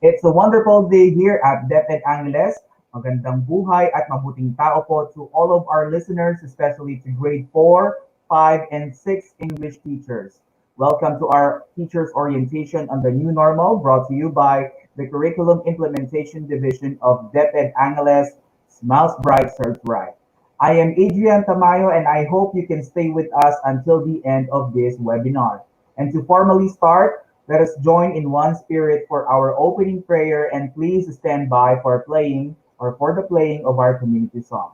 It's a wonderful day here at DepEd Angeles. Magandang buhay at mabuting tao po to all of our listeners, especially to grade 4, 5, and 6 English teachers. Welcome to our Teachers Orientation on the New Normal, brought to you by the Curriculum Implementation Division of DepEd Angeles. Smiles Bright, Serves Right. I am Adrian Tamayo and I hope you can stay with us until the end of this webinar. And to formally start, let us join in one spirit for our opening prayer and please stand by for the playing of our community song.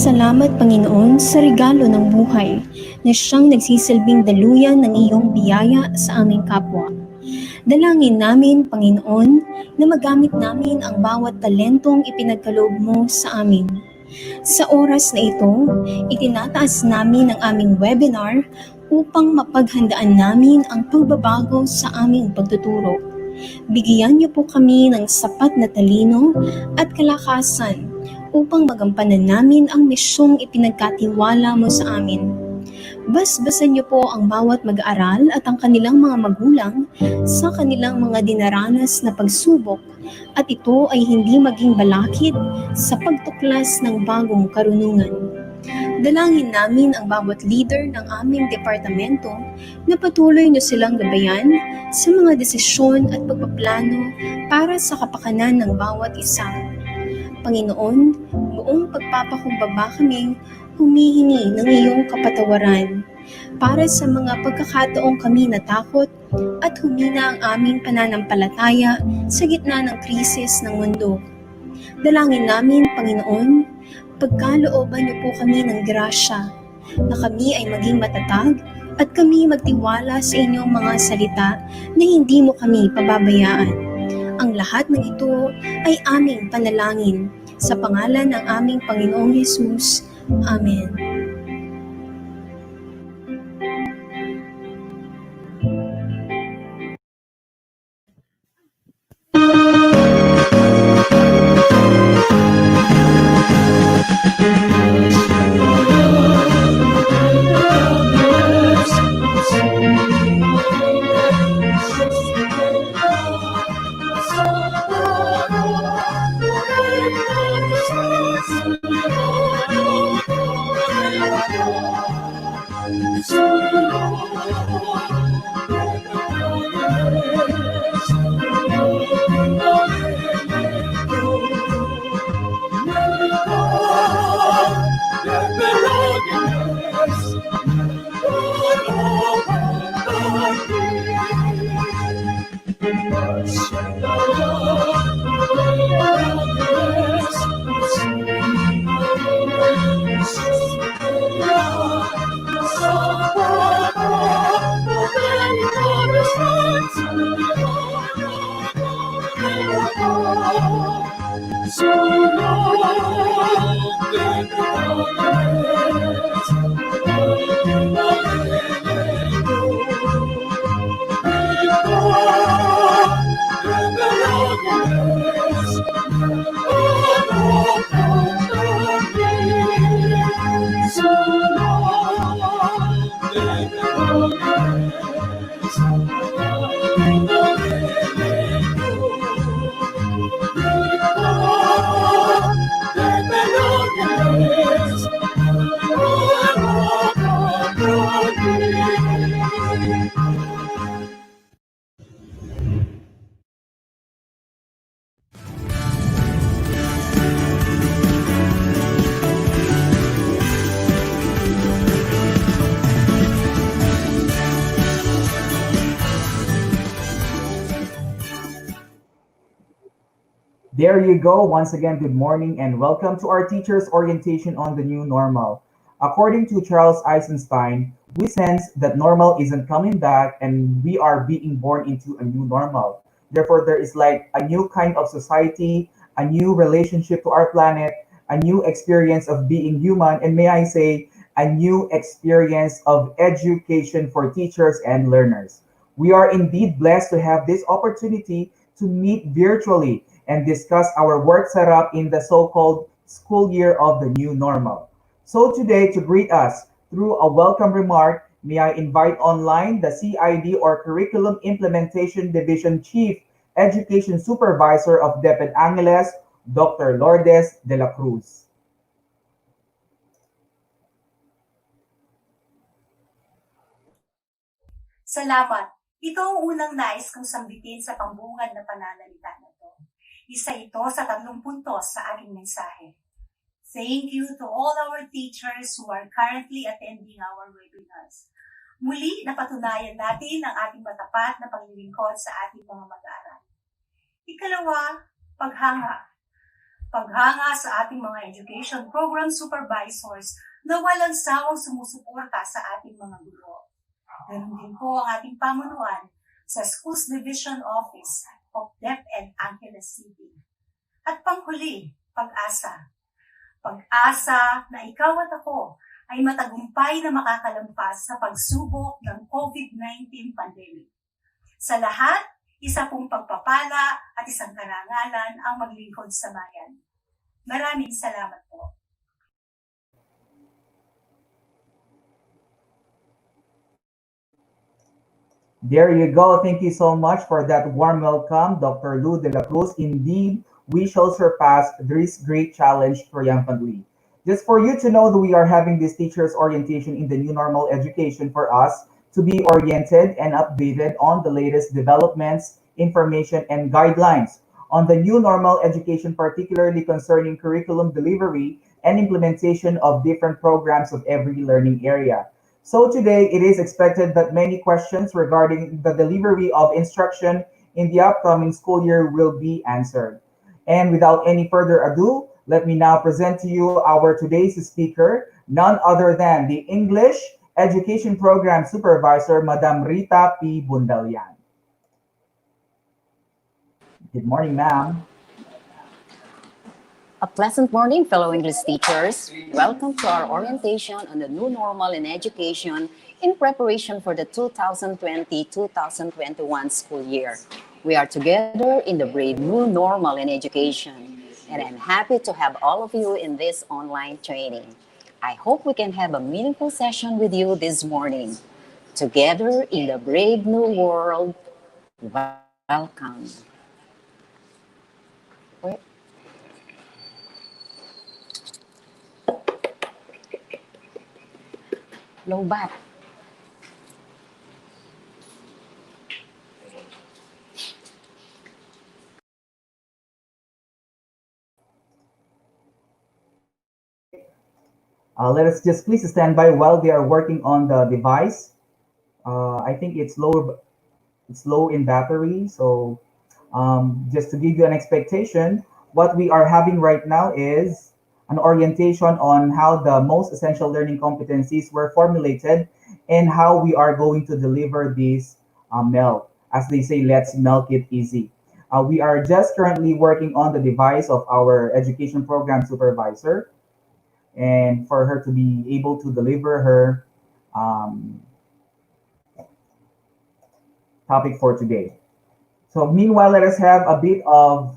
Salamat Panginoon sa regalo ng buhay na siyang nagsisilbing daluyan ng iyong biyaya sa aming kapwa. Dalangin namin, Panginoon, na magamit namin ang bawat talentong ipinagkaloob mo sa amin. Sa oras na ito, itinataas namin ang aming webinar upang mapaghandaan namin ang pagbabago sa aming pagtuturo. Bigyan niyo po kami ng sapat na talino at kalakasan upang magampanan namin ang misyong ipinagkatiwala mo sa amin. Basbasan niyo po ang bawat mag-aaral at ang kanilang mga magulang sa kanilang mga dinaranas na pagsubok at ito ay hindi maging balakid sa pagtuklas ng bagong karunungan. Dalangin namin ang bawat leader ng aming departamento na patuloy niyo silang gabayan sa mga desisyon at pagpaplano para sa kapakanan ng bawat isa. Panginoon, buong pagpapakumbaba kaming humihingi ng iyong kapatawaran para sa mga pagkakataong kami natakot at humina ang aming pananampalataya sa gitna ng krisis ng mundo. Dalangin namin, Panginoon, pagkalooban niyo po kami ng grasya na kami ay maging matatag at kami magtiwala sa inyong mga salita na hindi mo kami pababayaan. Ang lahat ng ito ay aming panalangin sa pangalan ng aming Panginoong Hesus. Amen. There you go. Once again, good morning and welcome to our teacher's orientation on the new normal. According to Charles Eisenstein, we sense that normal isn't coming back and we are being born into a new normal. Therefore, there is like a new kind of society, a new relationship to our planet, a new experience of being human, and may I say, a new experience of education for teachers and learners. We are indeed blessed to have this opportunity to meet virtually and discuss our work setup in the so-called school year of the new normal. So today, to greet us through a welcome remark, may I invite online the CID or Curriculum Implementation Division Chief Education Supervisor of DepEd Angeles, Dr. Lourdes de la Cruz. Salamat. Ito ang unang nais kong sambitin sa pambungad na pananalita na ito. Isa ito sa 3 puntos sa aking mensahe. Thank you to all our teachers who are currently attending our webinars. Muli, napatunayan natin ang ating matapat na paglilingkod sa ating mga mag-aaral. Ikalawa, paghanga. Paghanga sa ating mga education program supervisors na walang sawang sumusuporta sa ating mga guro. Ganun din po ang ating pamunuan sa Schools Division Office of DepEd Angeles City. At panghuli, pag-asa. Pag-asa na ikaw at ako ay matagumpay na makakalampas sa pagsubok ng COVID-19 pandemic. Sa lahat, Isa pong pagpapala at isang karangalan ang maglingkod sa bayan. Maraming salamat po. There you go. Thank you so much for that warm welcome, Dr. Lou de la Cruz. Indeed, we shall surpass this great challenge triumphantly. Just for you to know that we are having this teacher's orientation in the new normal education for us to be oriented and updated on the latest developments, information, and guidelines on the new normal education, particularly concerning curriculum delivery and implementation of different programs of every learning area. So today, it is expected that many questions regarding the delivery of instruction in the upcoming school year will be answered. And without any further ado, let me now present to you our today's speaker, none other than the English Education Program Supervisor, Madam Rita P. Bundalian. Good morning, ma'am. A pleasant morning, fellow English teachers. Welcome to our orientation on the new normal in education in preparation for the 2020-2021 school year. We are together in the brave new normal in education, and I'm happy to have all of you in this online training. I hope we can have a meaningful session with you this morning. Together in the brave new world, welcome. Low bat. Let us just please stand by while they are working on the device. I think it's low in battery. So just to give you an expectation, what we are having right now is an orientation on how the most essential learning competencies were formulated and how we are going to deliver these milk. As they say, let's milk it easy. We are just currently working on the device of our education program supervisor and for her to be able to deliver her um, topic for today. So meanwhile, let us have a bit of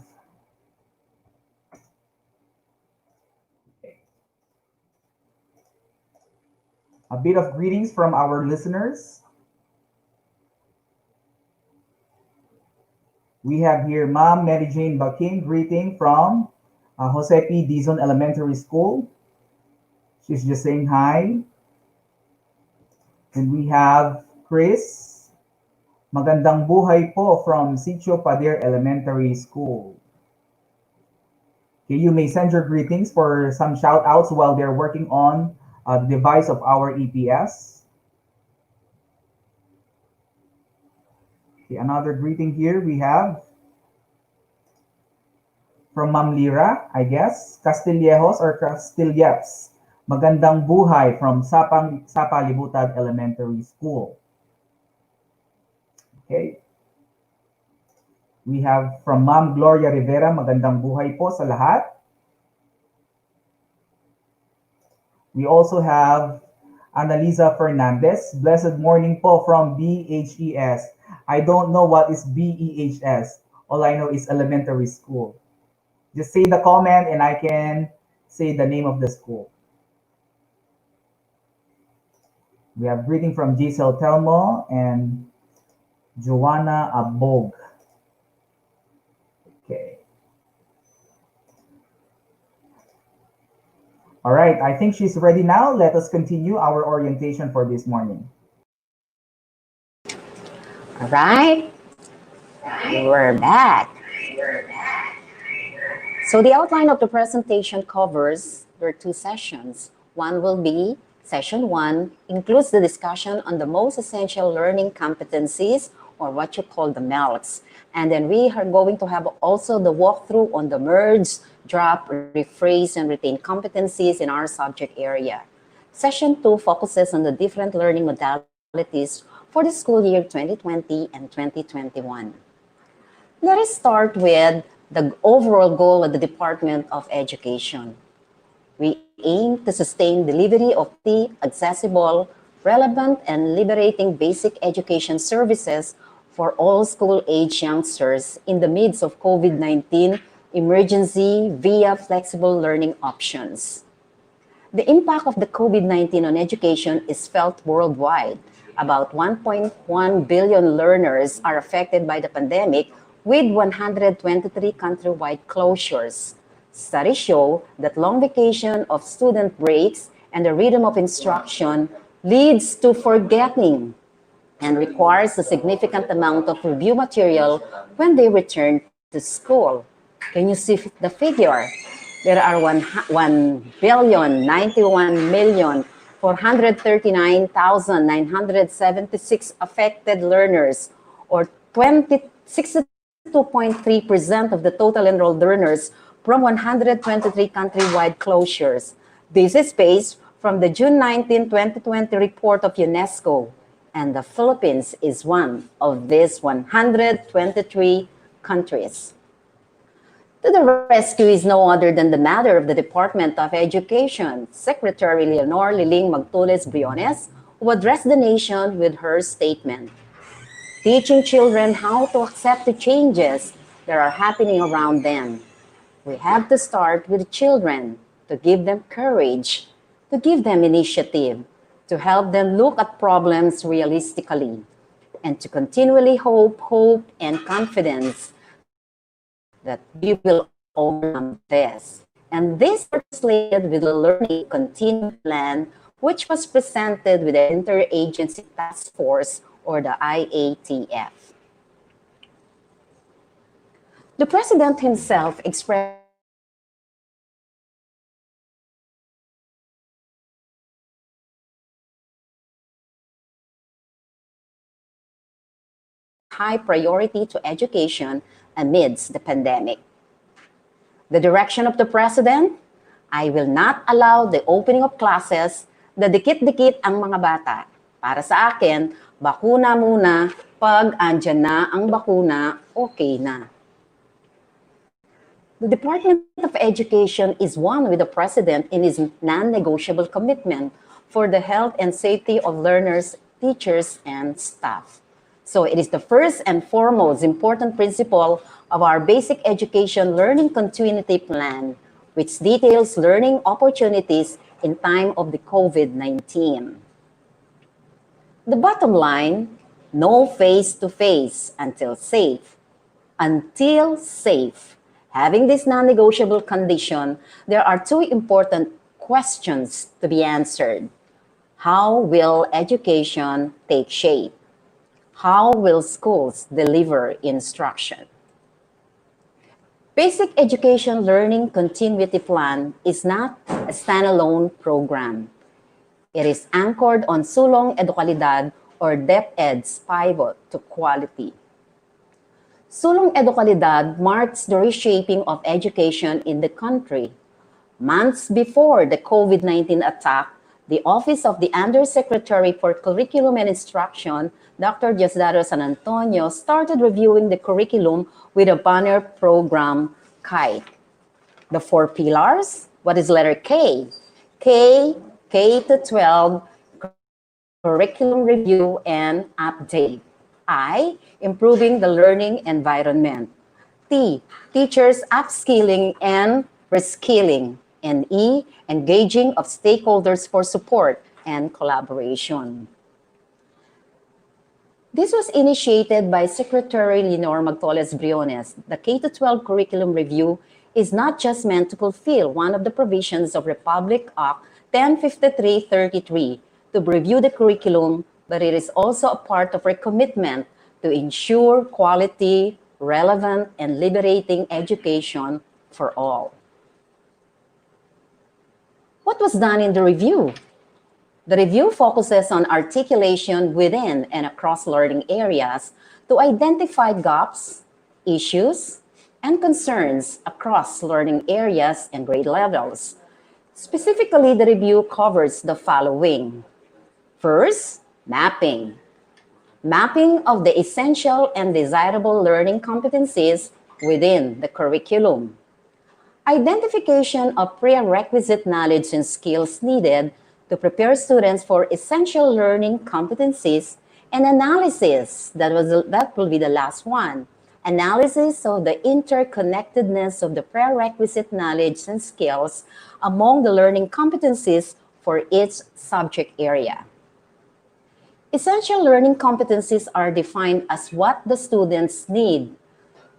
greetings from our listeners. We have here Ma'am Mary Jane Baking greeting from Jose P. Dizon Elementary School. She's just saying hi. And we have Chris. Magandang buhay po from Sitio Pader Elementary School. Okay, you may send your greetings for some shout outs while they're working on the device of our EPS. Okay, another greeting here we have from Ma'am Lira, I guess, Castillejos or Castiljeps. Magandang buhay from Sapa Libutad Elementary School. Okay. We have from Ma'am Gloria Rivera, magandang buhay po sa lahat. We also have Annalisa Fernandez, blessed morning po from BHES. I don't know what is BEHS. All I know is elementary school. Just say the comment and I can say the name of the school. We have greeting from Giselle Telmo and Joanna Abog. Okay. All right, I think she's ready now. Let us continue our orientation for this morning. All right, we're back. So the outline of the presentation covers there are two sessions. One will be session 1, includes the discussion on the most essential learning competencies, or what you call the MELCs. And then we are going to have also the walkthrough on the merge, drop, rephrase, and retain competencies in our subject area. Session 2 focuses on the different learning modalities for the school year 2020 and 2021. Let us start with the overall goal of the Department of Education. We aim to sustain delivery of the accessible, relevant, and liberating basic education services for all school-age youngsters in the midst of COVID-19 emergency via flexible learning options. The impact of the COVID-19 on education is felt worldwide. About 1.1 billion learners are affected by the pandemic, with 123 countrywide closures. Studies show that long vacation of student breaks and the rhythm of instruction leads to forgetting and requires a significant amount of review material when they return to school. Can you see the figure? There are 1,091,439,976 affected learners, or 62.3% of the total enrolled learners from 123 countrywide closures. This is based from the June 19, 2020 report of UNESCO, and the Philippines is one of these 123 countries. To the rescue is no other than the matter of the Department of Education, Secretary Leonor Liling Magtules Briones, who addressed the nation with her statement. Teaching children how to accept the changes that are happening around them. We have to start with children, to give them courage, to give them initiative, to help them look at problems realistically, and to continually hope, and confidence that we will overcome this. And this translated with the Learning Continuum Plan, which was presented with the Interagency Task Force, or the IATF. The President himself expressed high priority to education amidst the pandemic. The direction of the President, I will not allow the opening of classes na dikit-dikit ang mga bata. Para sa akin, bakuna muna, pag andyan na ang bakuna, okay na. The Department of Education is one with the President in his non-negotiable commitment for the health and safety of learners, teachers, and staff. So it is the first and foremost important principle of our basic education learning continuity plan, which details learning opportunities in time of the COVID-19. The bottom line, no face-to-face until safe. Until safe. Having this non-negotiable condition, there are two important questions to be answered. How will education take shape? How will schools deliver instruction? Basic Education Learning Continuity Plan is not a standalone program. It is anchored on Sulong Edukalidad, or DepEd's pivot to quality. Sulong Edukalidad marks the reshaping of education in the country. Months before the COVID-19 attack, the Office of the Undersecretary for Curriculum and Instruction, Dr. Diosdado San Antonio, started reviewing the curriculum with a banner program, KITE. The four pillars, what is letter K? K-12 curriculum review and update. I, improving the learning environment. T, teachers upskilling and reskilling. And E, engaging of stakeholders for support and collaboration. This was initiated by Secretary Leonor Magtules Briones. The K-12 curriculum review is not just meant to fulfill one of the provisions of Republic Act 1053-33 to review the curriculum, but it is also a part of our commitment to ensure quality, relevant, and liberating education for all. What was done in the review? The review focuses on articulation within and across learning areas to identify gaps, issues, and concerns across learning areas and grade levels. Specifically, the review covers the following. First, mapping. Mapping of the essential and desirable learning competencies within the curriculum. Identification of prerequisite knowledge and skills needed to prepare students for essential learning competencies And analysis, that will be the last one. Analysis of the interconnectedness of the prerequisite knowledge and skills among the learning competencies for each subject area. Essential learning competencies are defined as what the students need,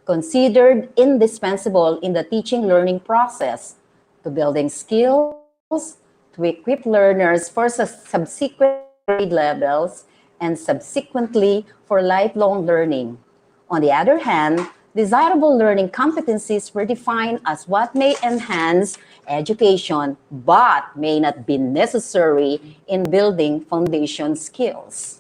considered indispensable in the teaching learning process, to building skills, to equip learners for subsequent grade levels, and subsequently for lifelong learning. On the other hand, desirable learning competencies were defined as what may enhance education but may not be necessary in building foundation skills.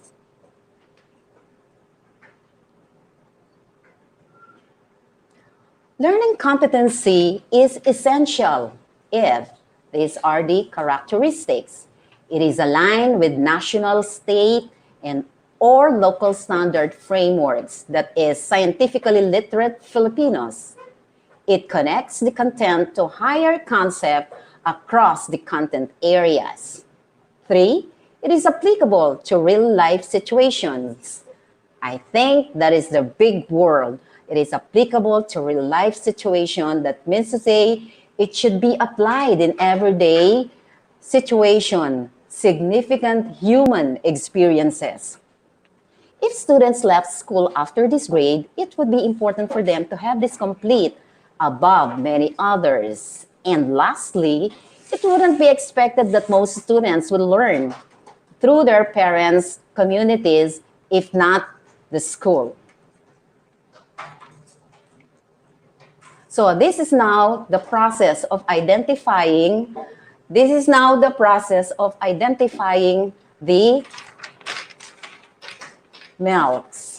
Learning competency is essential if these are the characteristics. It is aligned with national, state, and or local standard frameworks, that is, scientifically literate Filipinos. It connects the content to higher concept across the content areas. 3, it is applicable to real-life situations. I think that is the big word. It is applicable to real-life situation. That means to say it should be applied in everyday situation, significant human experiences. If students left school after this grade, it would be important for them to have this complete above many others. And lastly, it wouldn't be expected that most students will learn through their parents, communities, if not the school. So this is now the process of identifying the MELCs.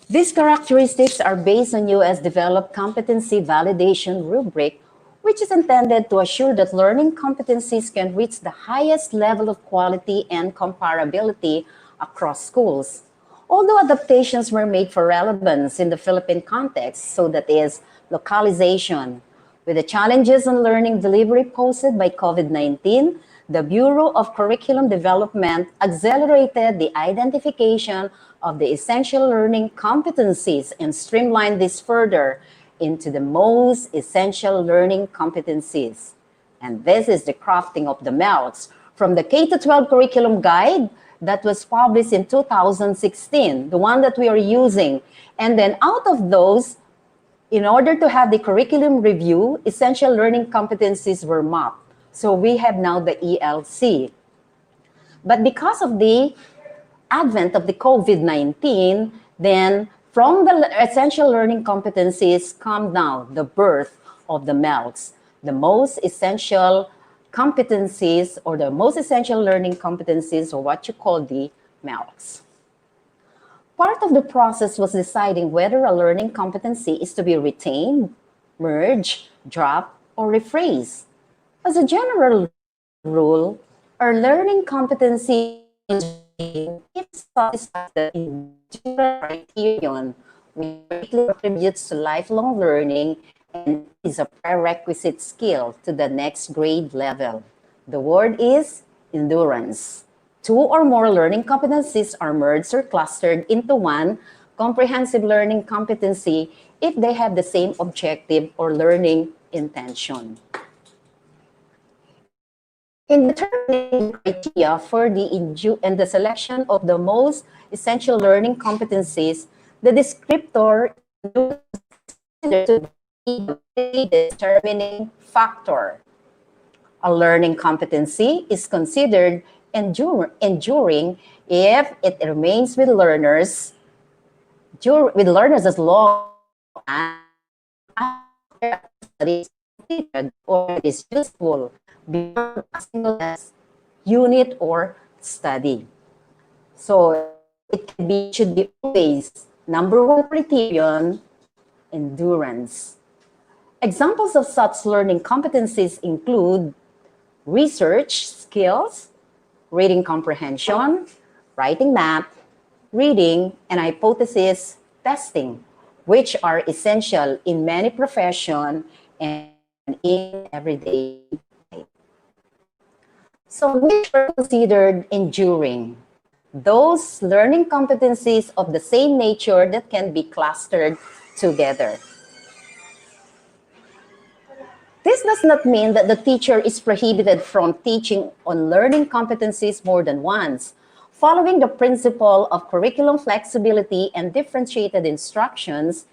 These characteristics are based on US developed competency validation rubric, which is intended to assure that learning competencies can reach the highest level of quality and comparability across schools. Although adaptations were made for relevance in the Philippine context, so that is localization. With the challenges on learning delivery posed by COVID-19, the Bureau of Curriculum Development accelerated the identification of the essential learning competencies and streamlined this further into the most essential learning competencies. And this is the crafting of the MELCs from the K-12 curriculum guide that was published in 2016, the one that we are using. And then out of those, in order to have the curriculum review, essential learning competencies were mapped. So we have now the ELC. But because of the advent of the COVID-19, then from the essential learning competencies come now the birth of the MELCs, the most essential competencies or the most essential learning competencies, or what you call the MELCs. Part of the process was deciding whether a learning competency is to be retained, merged, dropped, or rephrased. As a general rule, our learning competency is if satisfies the individual criterion, which greatly contributes to lifelong learning and is a prerequisite skill to the next grade level. The word is endurance. 2 or more learning competencies are merged or clustered into one comprehensive learning competency if they have the same objective or learning intention. In determining criteria for the selection of the most essential learning competencies, the descriptor is considered to be the determining factor. A learning competency is considered enduring if it remains with learners as long as studies completed or it is useful beyond a single unit or study. So it should be always Number one criterion, endurance. Examples of such learning competencies include research skills, reading comprehension, writing math, reading, and hypothesis testing, which are essential in many professions and in everyday life. So which were considered enduring? Those learning competencies of the same nature that can be clustered together. This does not mean that the teacher is prohibited from teaching on learning competencies more than once. Following the principle of curriculum flexibility and differentiated instructions,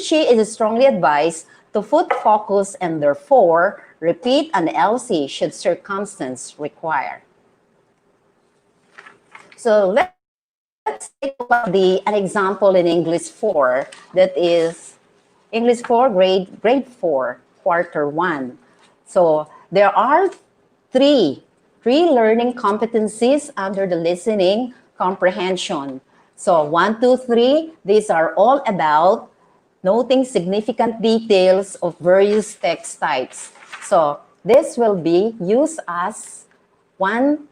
she is strongly advised to put focus and therefore repeat an LC should circumstance require. So let's take a look at an example in English 4, that is English 4, grade 4, quarter 1. So there are three learning competencies under the listening comprehension. So 1, 2, 3, these are all about noting significant details of various text types. So this will be used as one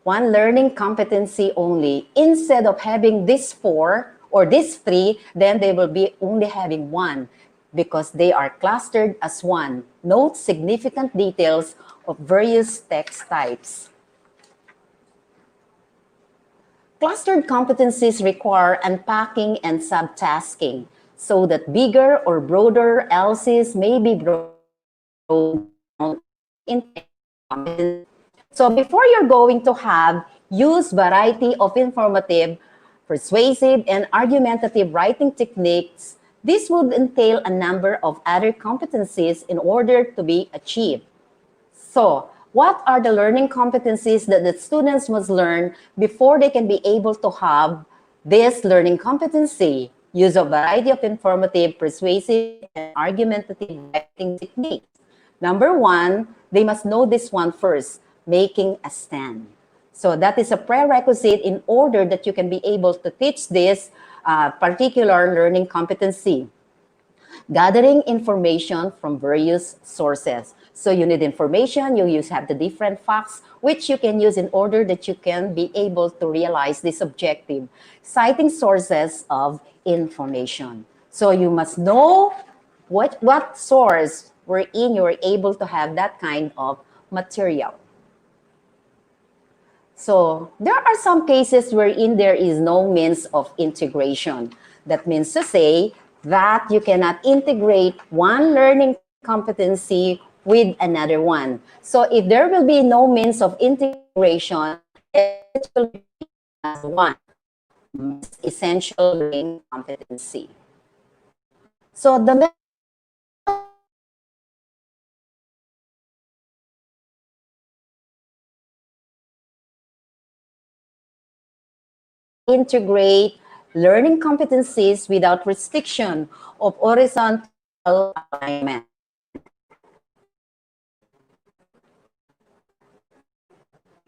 learning competency only. Instead of having these 4 or these 3, then they will be only having 1 because they are clustered as one. Note significant details of various text types. Clustered competencies require unpacking and subtasking so that bigger or broader LCs may be broken down into competencies. So before you're going to have use variety of informative, persuasive, and argumentative writing techniques, this would entail a number of other competencies in order to be achieved. So what are the learning competencies that the students must learn before they can be able to have this learning competency? Use of variety of informative, persuasive, and argumentative writing techniques. Number 1, they must know this one first, making a stand. So that is a prerequisite in order that you can be able to teach this particular learning competency. Gathering information from various sources. So you need information, you have the different facts, which you can use in order that you can be able to realize this objective. Citing sources of information. So you must know what source wherein you are able to have that kind of material. So there are some cases wherein there is no means of integration. That means to say that you cannot integrate one learning competency with another one. So if there will be no means of integration, it will be as one essential learning competency. So the integrate learning competencies without restriction of horizontal alignment.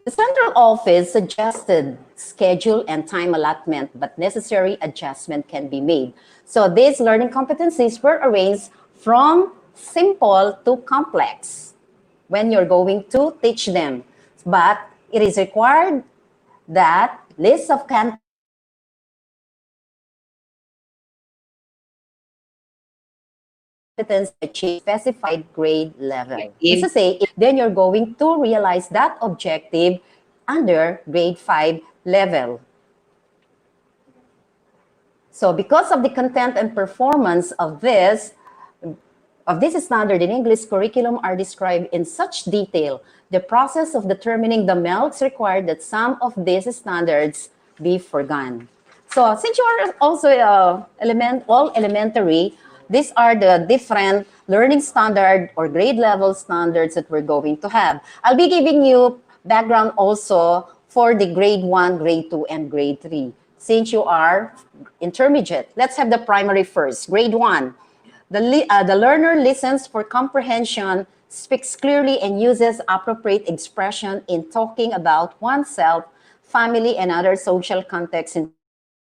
The central office suggested schedule and time allotment, but necessary adjustment can be made. So these learning competencies were arranged from simple to complex when you're going to teach them. But it is required that list of competence achieve specified grade level. This is say, then you're going to realize that objective under grade 5 level. So because of the content and performance of this standard in English curriculum are described in such detail, the process of determining the MELDs required that some of these standards be forgone. So since you are also all elementary, these are the different learning standard or grade level standards that we're going to have. I'll be giving you background also for the grade 1, grade 2, and grade 3. Since you are intermediate, let's have the primary first. Grade 1, the learner listens for comprehension, speaks clearly, and uses appropriate expression in talking about oneself, family, and other social contexts in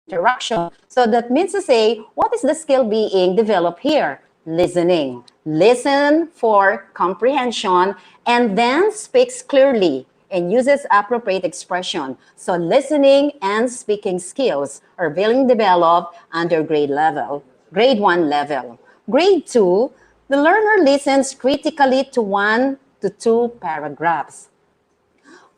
interaction. So that means to say, what is the skill being developed here? Listening. Listen for comprehension and then speaks clearly and uses appropriate expression. So listening and speaking skills are being developed under grade 1 level. Grade 2, the learner listens critically to 1 to 2 paragraphs.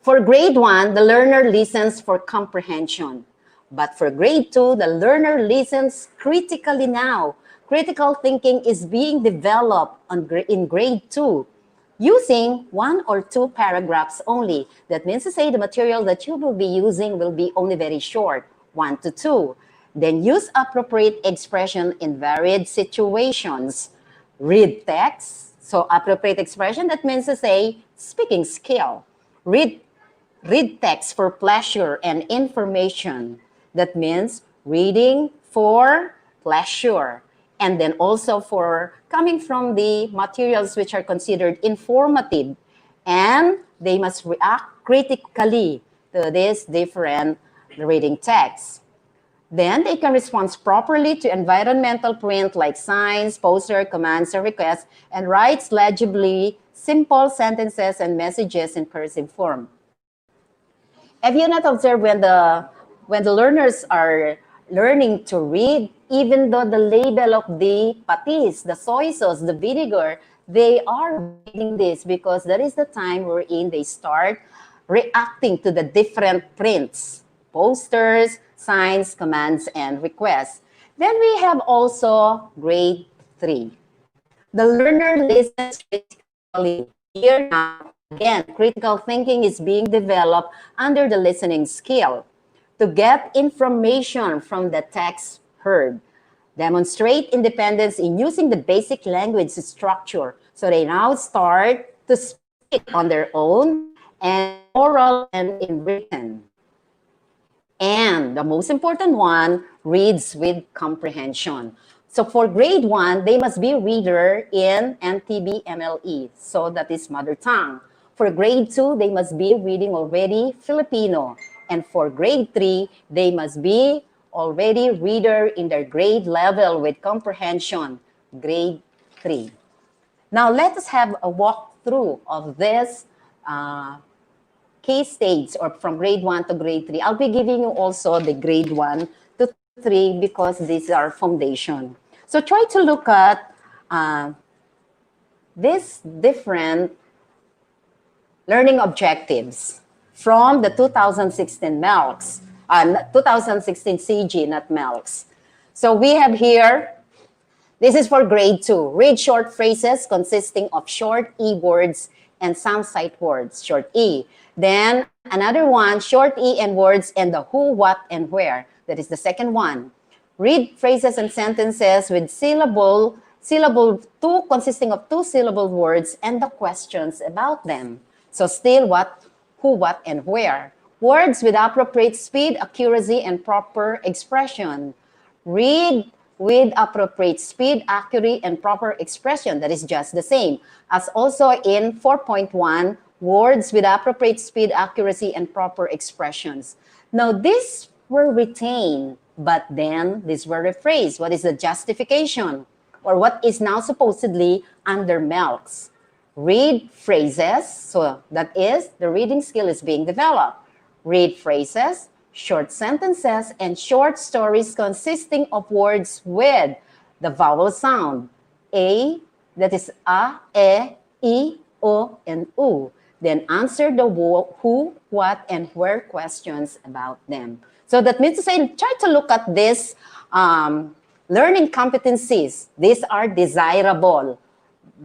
For grade 1, the learner listens for comprehension. But for grade 2, the learner listens critically now. Critical thinking is being developed in grade 2 using 1 or 2 paragraphs only. That means to say the material that you will be using will be only very short, 1 to 2. Then use appropriate expression in varied situations. Read text, so appropriate expression, that means to say speaking skill. Read text for pleasure and information. That means reading for pleasure. And then also for coming from the materials which are considered informative. And they must react critically to this different reading text. Then they can respond properly to environmental print like signs, poster, commands, or requests, and writes legibly simple sentences and messages in cursive form. Have you not observed when the learners are learning to read, even though the label of the patis, the soy sauce, the vinegar, they are reading this because that is the time wherein they start reacting to the different prints, posters, signs, commands, and requests. Then we have also grade 3. The learner listens critically. Here now, again, critical thinking is being developed under the listening skill to get information from the text heard. Demonstrate independence in using the basic language structure. So they now start to speak on their own and oral and in written. And the most important one, reads with comprehension. So for grade 1, they must be reader in NTB MLE. So that is mother tongue. For grade 2, they must be reading already Filipino. And for grade 3, they must be already reader in their grade level with comprehension, grade 3. Now let us have a walkthrough of this case stage, or from grade 1 to grade 3. I'll be giving you also the grade 1 to 3 because these are foundation. So try to look at these different learning objectives from the 2016 MELCS, 2016 CG, not MELCS. So we have here, this is for grade 2. Read short phrases consisting of short E words and some sight words, short E. Then another one, short E and words and the who, what, and where. That is the second one. Read phrases and sentences with syllable 2 consisting of 2 syllable words and the questions about them. So still what, who, what, and where. Words with appropriate speed, accuracy, and proper expression. Read with appropriate speed, accuracy, and proper expression. That is just the same. As also in 4.1, words with appropriate speed, accuracy, and proper expressions. Now, these were retained, but then these were rephrased. What is the justification? Or what is now supposedly under MELCS? Read phrases, so that is, the reading skill is being developed. Read phrases, short sentences, and short stories consisting of words with the vowel sound. A, that is a, e, o, and u. Then answer the who, what, and where questions about them. So that means to say, try to look at this learning competencies. These are desirable,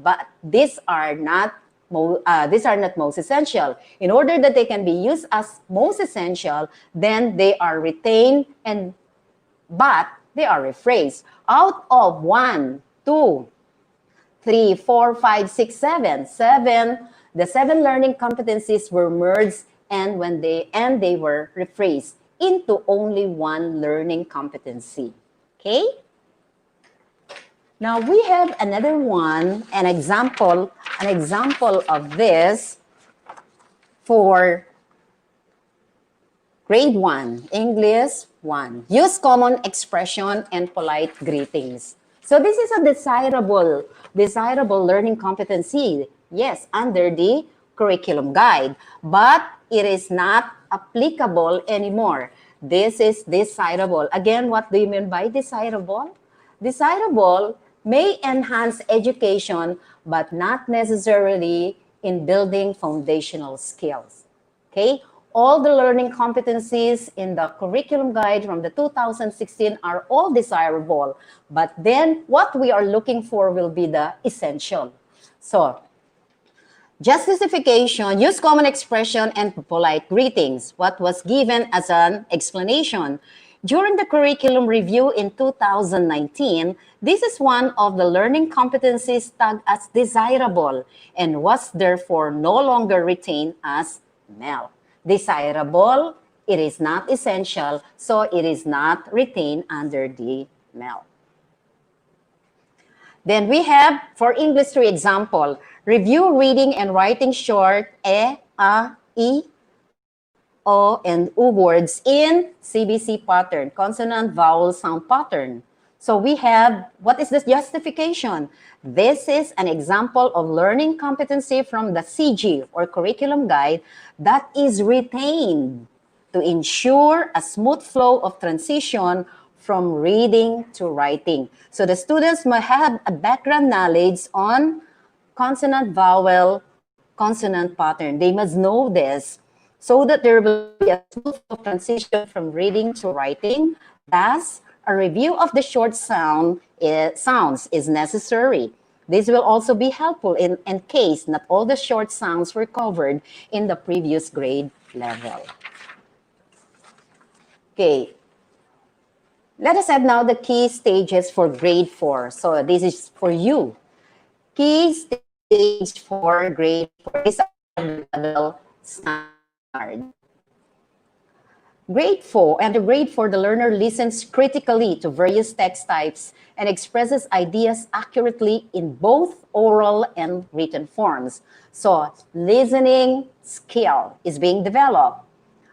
but these are not most essential. In order that they can be used as most essential, then they are retained but they are rephrased. Out of 1, 2, 3, 4, 5, 6, 7, the 7 learning competencies were merged and they were rephrased into only 1 learning competency. Okay? Now we have another one, an example of this for Grade 1, English 1. Use common expression and polite greetings. So this is a desirable learning competency. Yes, under the curriculum guide, but it is not applicable anymore. This is desirable. Again, what do you mean by desirable? Desirable may enhance education, but not necessarily in building foundational skills. Okay? All the learning competencies in the curriculum guide from the 2016 are all desirable, but then what we are looking for will be the essential. So, justification, use common expression and polite greetings. What was given as an explanation? During the curriculum review in 2019, this is one of the learning competencies tagged as desirable and was therefore no longer retained as MEL. Desirable, it is not essential, so it is not retained under the MEL. Then we have, for English 3 example, review reading and writing short e, a, I, o, and u words in CBC pattern, consonant, vowel, sound pattern. So we have, what is this justification? This is an example of learning competency from the CG or curriculum guide that is retained to ensure a smooth flow of transition from reading to writing. So the students must have a background knowledge on consonant, vowel, consonant pattern. They must know this so that there will be a smooth transition from reading to writing. Thus, a review of the short sounds is necessary. This will also be helpful in case not all the short sounds were covered in the previous grade level. Okay. Let us have now the key stages for grade 4. So this is for you. Key stage for grade 4 is level standard. Grade 4, and the grade 4, the learner listens critically to various text types and expresses ideas accurately in both oral and written forms. So listening skill is being developed.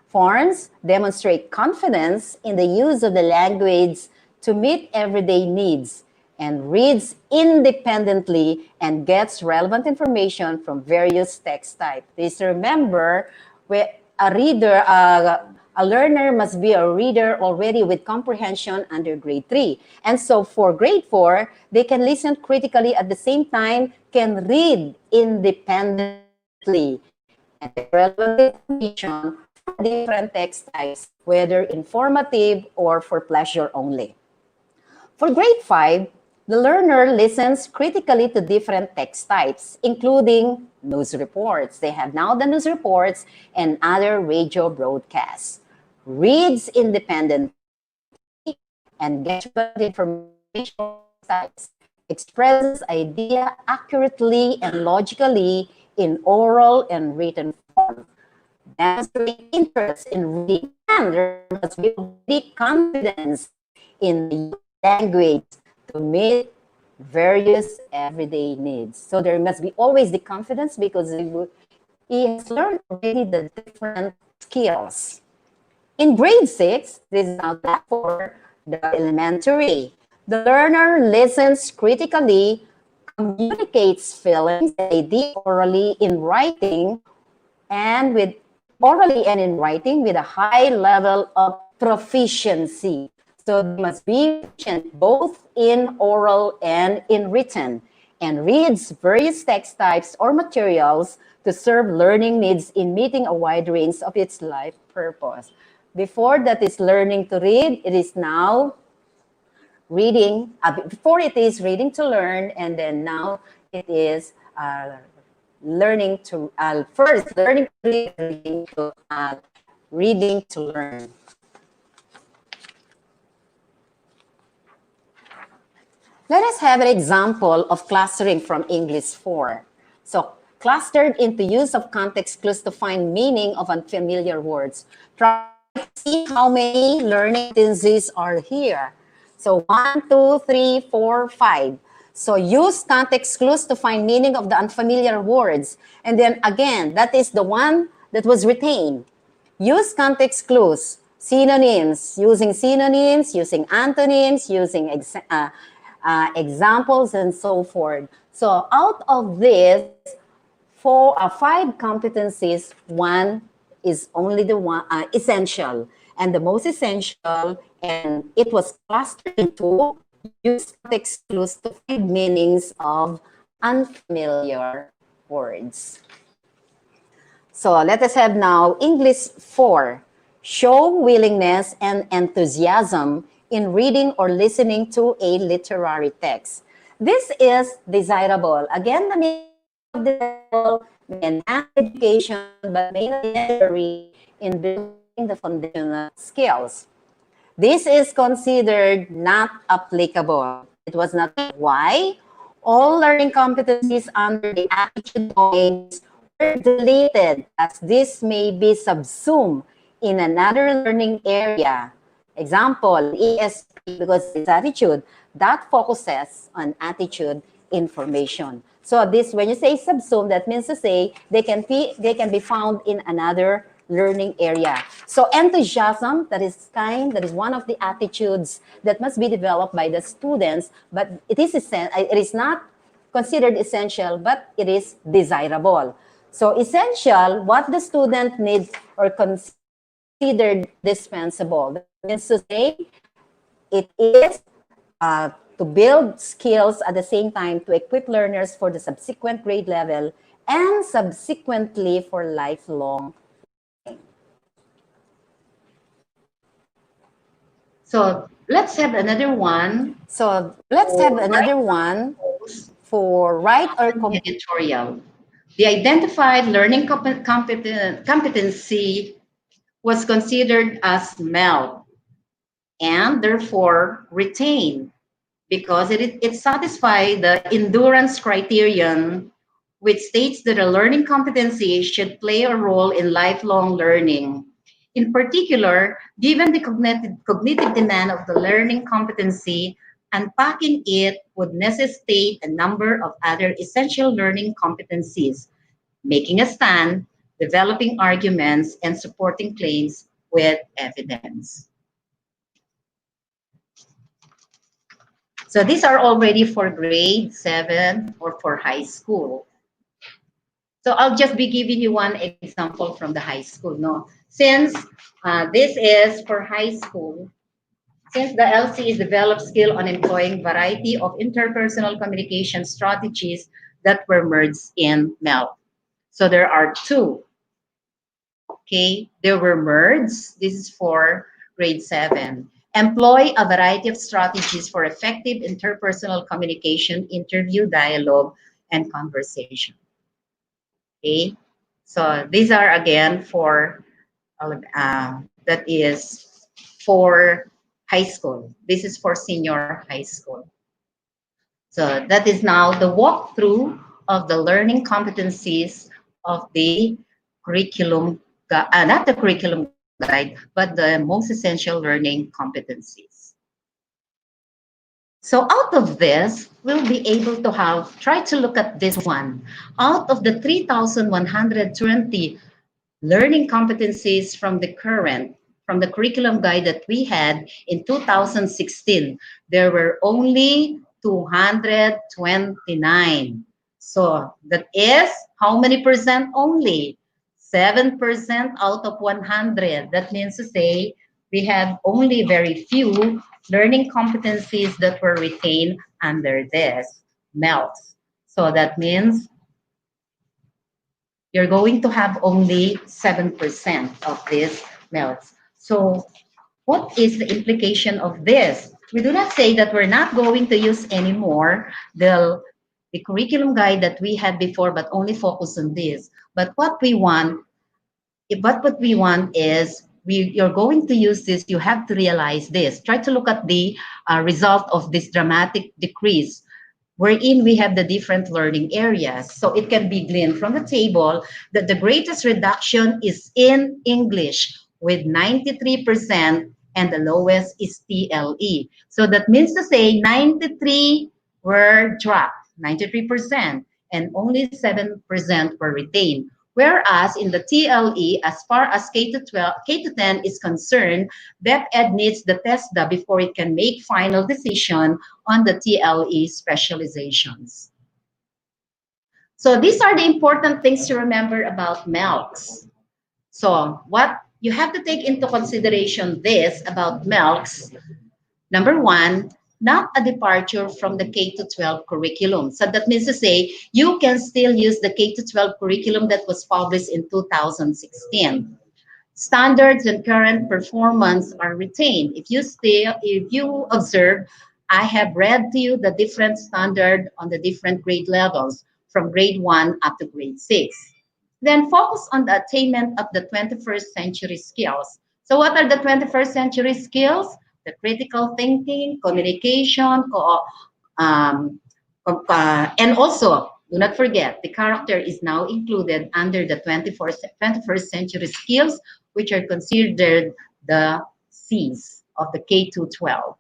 Forms demonstrate confidence in the use of the language to meet everyday needs and reads independently and gets relevant information from various text types. Please remember, a learner must be a reader already with comprehension under grade 3. And so for grade 4, they can listen critically at the same time, can read independently and get relevant information from different text types, whether informative or for pleasure only. For grade 5, the learner listens critically to different text types, including news reports. They have now the news reports and other radio broadcasts. Reads independently and gets information types. Expresses idea accurately and logically in oral and written form. Demonstrate interest in reading, and there must be confidence in the language to meet various everyday needs. So there must be always the confidence because he has learned already the different skills. In grade 6, this is now that for the elementary. The learner listens critically, communicates feelings, ideas orally in writing, and in writing with a high level of proficiency. So they must be proficient both in oral and in written, and reads various text types or materials to serve learning needs in meeting a wide range of its life purpose. Before that is learning to read, it is now reading. Before it is reading to learn, and then now it is learning to first learning to read, reading to learn. Let us have an example of clustering from English 4. So clustered into use of context clues to find meaning of unfamiliar words. Try to see how many learning tendencies are here. So 1, 2, 3, 4, 5. So use context clues to find meaning of the unfamiliar words. And then again, that is the one that was retained. Use context clues, synonyms, using antonyms, using examples, and so forth. So out of this, for 5 competencies, one is only the one essential, and the most essential, and it was clustered into use context clues to find meanings of unfamiliar words. So let us have now English 4. Show willingness and enthusiasm in reading or listening to a literary text. This is desirable. Again, the meaning of desirable may enhance education, but may not be necessary in building the foundational skills. This is considered not applicable. It was not. Why? All learning competencies under the attitude domains were deleted, as this may be subsumed in another learning area. Example, ESP, because it's attitude, that focuses on attitude information. So this, when you say subsume, that means to say they can be found in another learning area. So enthusiasm, that is one of the attitudes that must be developed by the students, but it is not considered essential, but it is desirable. So essential, what the student needs or considered dispensable. That means to say it is to build skills at the same time to equip learners for the subsequent grade level and subsequently for lifelong. So let's have another one. So let's have another one for write or editorial. The identified learning competency was considered as MELT and therefore retained because it satisfies the endurance criterion, which states that a learning competency should play a role in lifelong learning. In particular, given the cognitive demand of the learning competency, unpacking it would necessitate a number of other essential learning competencies, making a stand, developing arguments, and supporting claims with evidence. So these are already for grade 7 or for high school. So I'll just be giving you one example from the high school. No, since this is for high school, since the LC is developed skill on employing variety of interpersonal communication strategies that were merged in MELT. So there are 2. Okay, they were merged. This is for grade 7. Employ a variety of strategies for effective interpersonal communication, interview, dialogue, and conversation. Okay, so these are again for that is for high school. This is for senior high school. So that is now the walkthrough of the learning competencies of the curriculum, not the curriculum guide, but the most essential learning competencies. So out of this, we'll be able to try to look at this one. Out of the 3,120 learning competencies from the curriculum guide that we had in 2016, there were only 229. So that is how many percent only? 7% out of 100. That means to say we have only very few learning competencies that were retained under this MELT. So that means you're going to have only 7% of these MELTs. So what is the implication of this? We do not say that we're not going to use anymore the curriculum guide that we had before, but only focus on this. But what we want is you're going to use this, you have to realize this. Try to look at the result of this dramatic decrease, wherein we have the different learning areas. So it can be gleaned from the table that the greatest reduction is in English with 93%, and the lowest is TLE. So that means to say 93 were dropped, 93%, and only 7% were retained. Whereas in the TLE, as far as K to 12, K to 10 is concerned, DepEd needs the TESDA before it can make final decision on the TLE specializations. So these are the important things to remember about MELCs. So what you have to take into consideration this about MELCs. Number one, not a departure from the K to 12 curriculum. So that means to say you can still use the K to 12 curriculum that was published in 2016. Standards and current performance are retained. If you observe, I have read to you the different standard on the different grade levels from grade 1 up to grade 6. Then focus on the attainment of the 21st century skills. So what are the 21st century skills? The critical thinking, communication, and also do not forget the character is now included under the 21st century skills, which are considered the C's of the K to 12.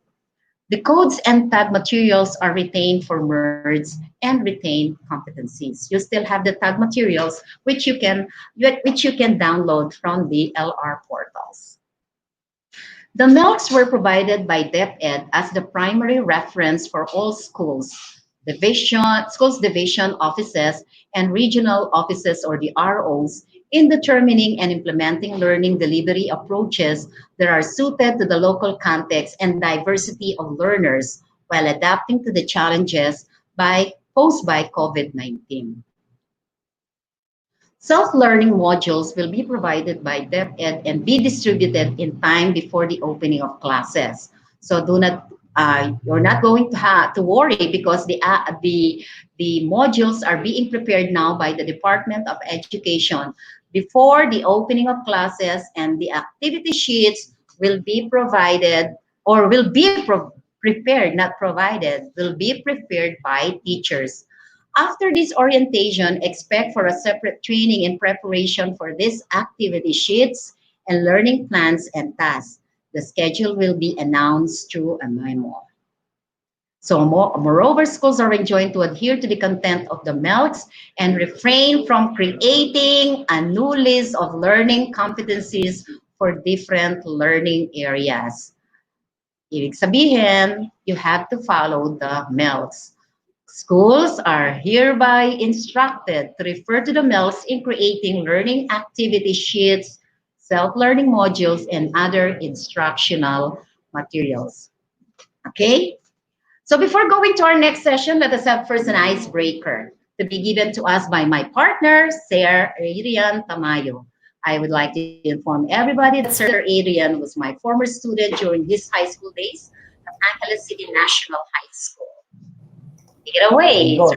The codes and tag materials are retained for merge and retain competencies. You still have the tag materials which you can download from the LR portals. The MELCs were provided by DepEd as the primary reference for all schools division offices, and regional offices or the ROs in determining and implementing learning delivery approaches that are suited to the local context and diversity of learners while adapting to the challenges posed by COVID-19. Self-learning modules will be provided by DepEd and be distributed in time before the opening of classes. So you're not going to have to worry because the modules are being prepared now by the Department of Education before the opening of classes, and the activity sheets will be provided or will be prepared, not provided, will be prepared by teachers. After this orientation, expect for a separate training in preparation for these activity sheets and learning plans and tasks. The schedule will be announced through a memo. So moreover, schools are enjoined to adhere to the content of the MELCs and refrain from creating a new list of learning competencies for different learning areas. Ibig sabihin, you have to follow the MELCs. Schools are hereby instructed to refer to the MELCs in creating learning activity sheets, self-learning modules, and other instructional materials. Okay? So before going to our next session, let us have first an icebreaker to be given to us by my partner, Sir Adrian Tamayo. I would like to inform everybody that Sir Adrian was my former student during his high school days at Angeles City National High School. Take it away, Sir Adrian.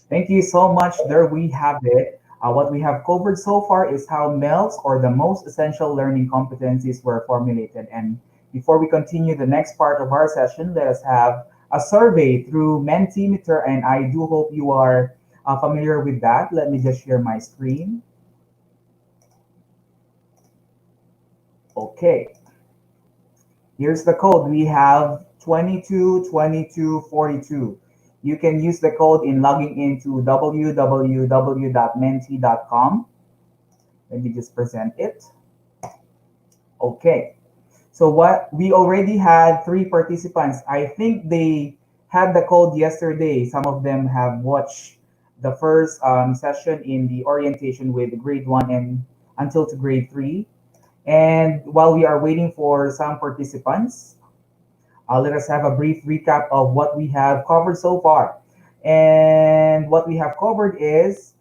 Thank you so much. There we have it. What we have covered so far is how MELCs, or the most essential learning competencies, were formulated. And before we continue the next part of our session, let us have a survey through Mentimeter, and I do hope you are familiar with that. Let me just share my screen. Okay. Here's the code. We have 222242. You can use the code in logging into www.menti.com. Let me just present it. Okay. So what we already had 3 participants. I think they had the code yesterday. Some of them have watched the first session in the orientation with grade 1 and until to grade 3. And while we are waiting for some participants, let us have a brief recap of what we have covered so far. And what we have covered is,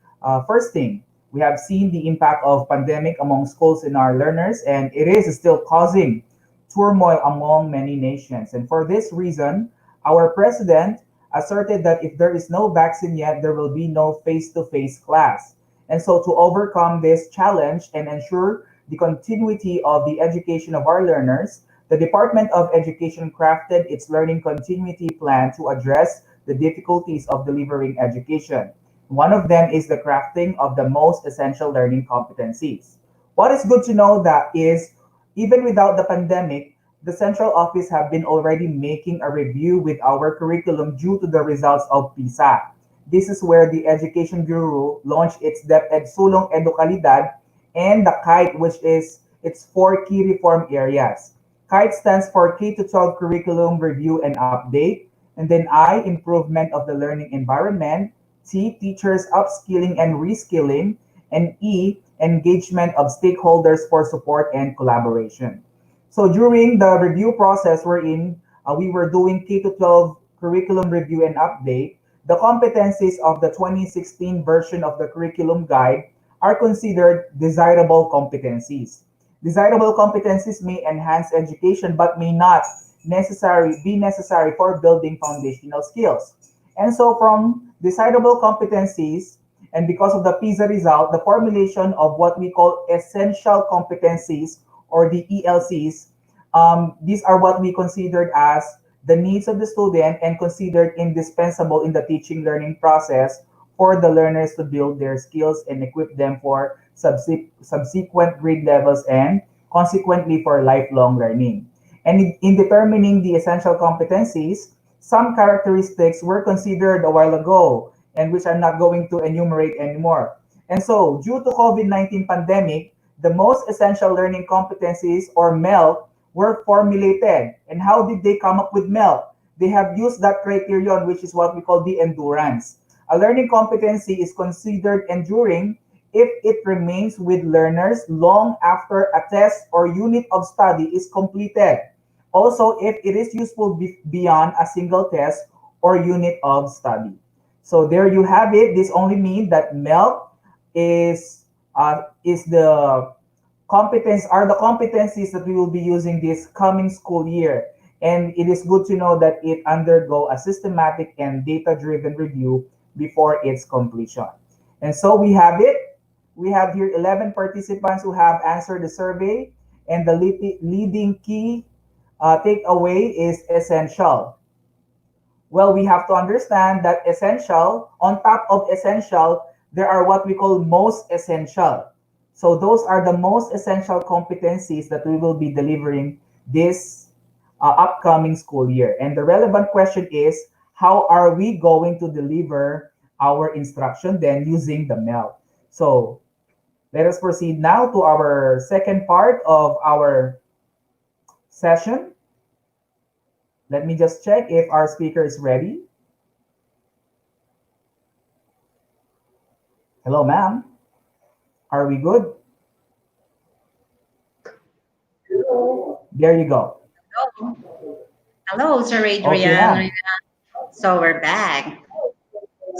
first thing, we have seen the impact of pandemic among schools and our learners, and it is still causing turmoil among many nations. And for this reason, our president asserted that if there is no vaccine yet, there will be no face-to-face class. And so to overcome this challenge and ensure the continuity of the education of our learners, the Department of Education crafted its learning continuity plan to address the difficulties of delivering education. One of them is the crafting of the most essential learning competencies. What is good to know that is, even without the pandemic, the central office have been already making a review with our curriculum due to the results of PISA. this is where the Education Bureau launched its DepEd Sulong Edukalidad and the KITE, which is its four key reform areas. KITE stands for K to 12 Curriculum Review and Update, and then I, improvement of the learning environment, T, teachers upskilling and reskilling, and E, engagement of stakeholders for support and collaboration. So during the review process we were doing K to 12 curriculum review and update. The competencies of the 2016 version of the curriculum guide are considered desirable competencies. Desirable competencies may enhance education but may not be necessary for building foundational skills. And so from desirable competencies, and because of the PISA result, the formulation of what we call essential competencies or the ELCs, these are what we considered as the needs of the student and considered indispensable in the teaching learning process for the learners to build their skills and equip them for subsequent grade levels and consequently for lifelong learning. And in determining the essential competencies, some characteristics were considered a while ago and which I'm not going to enumerate anymore. And so, due to COVID-19 pandemic, the most essential learning competencies or MELC were formulated. And how did they come up with MELC? They have used that criterion, which is what we call the endurance. A learning competency is considered enduring if it remains with learners long after a test or unit of study is completed. Also, if it is useful beyond a single test or unit of study. So there you have it. This only means that MELC is the the competencies that we will be using this coming school year. And it is good to know that it undergo a systematic and data-driven review before its completion. And so we have it. We have here 11 participants who have answered the survey, and the leading key takeaway is essential. Well, we have to understand that essential, on top of essential, there are what we call most essential. So those are the most essential competencies that we will be delivering this upcoming school year. And the relevant question is, how are we going to deliver our instruction then using the MELC? So let us proceed now to our second part of our session. Let me just check if our speaker is ready. Hello, ma'am. Are we good? There you go. Hello, Sir Okay, Adrian. ma'am. So we're back.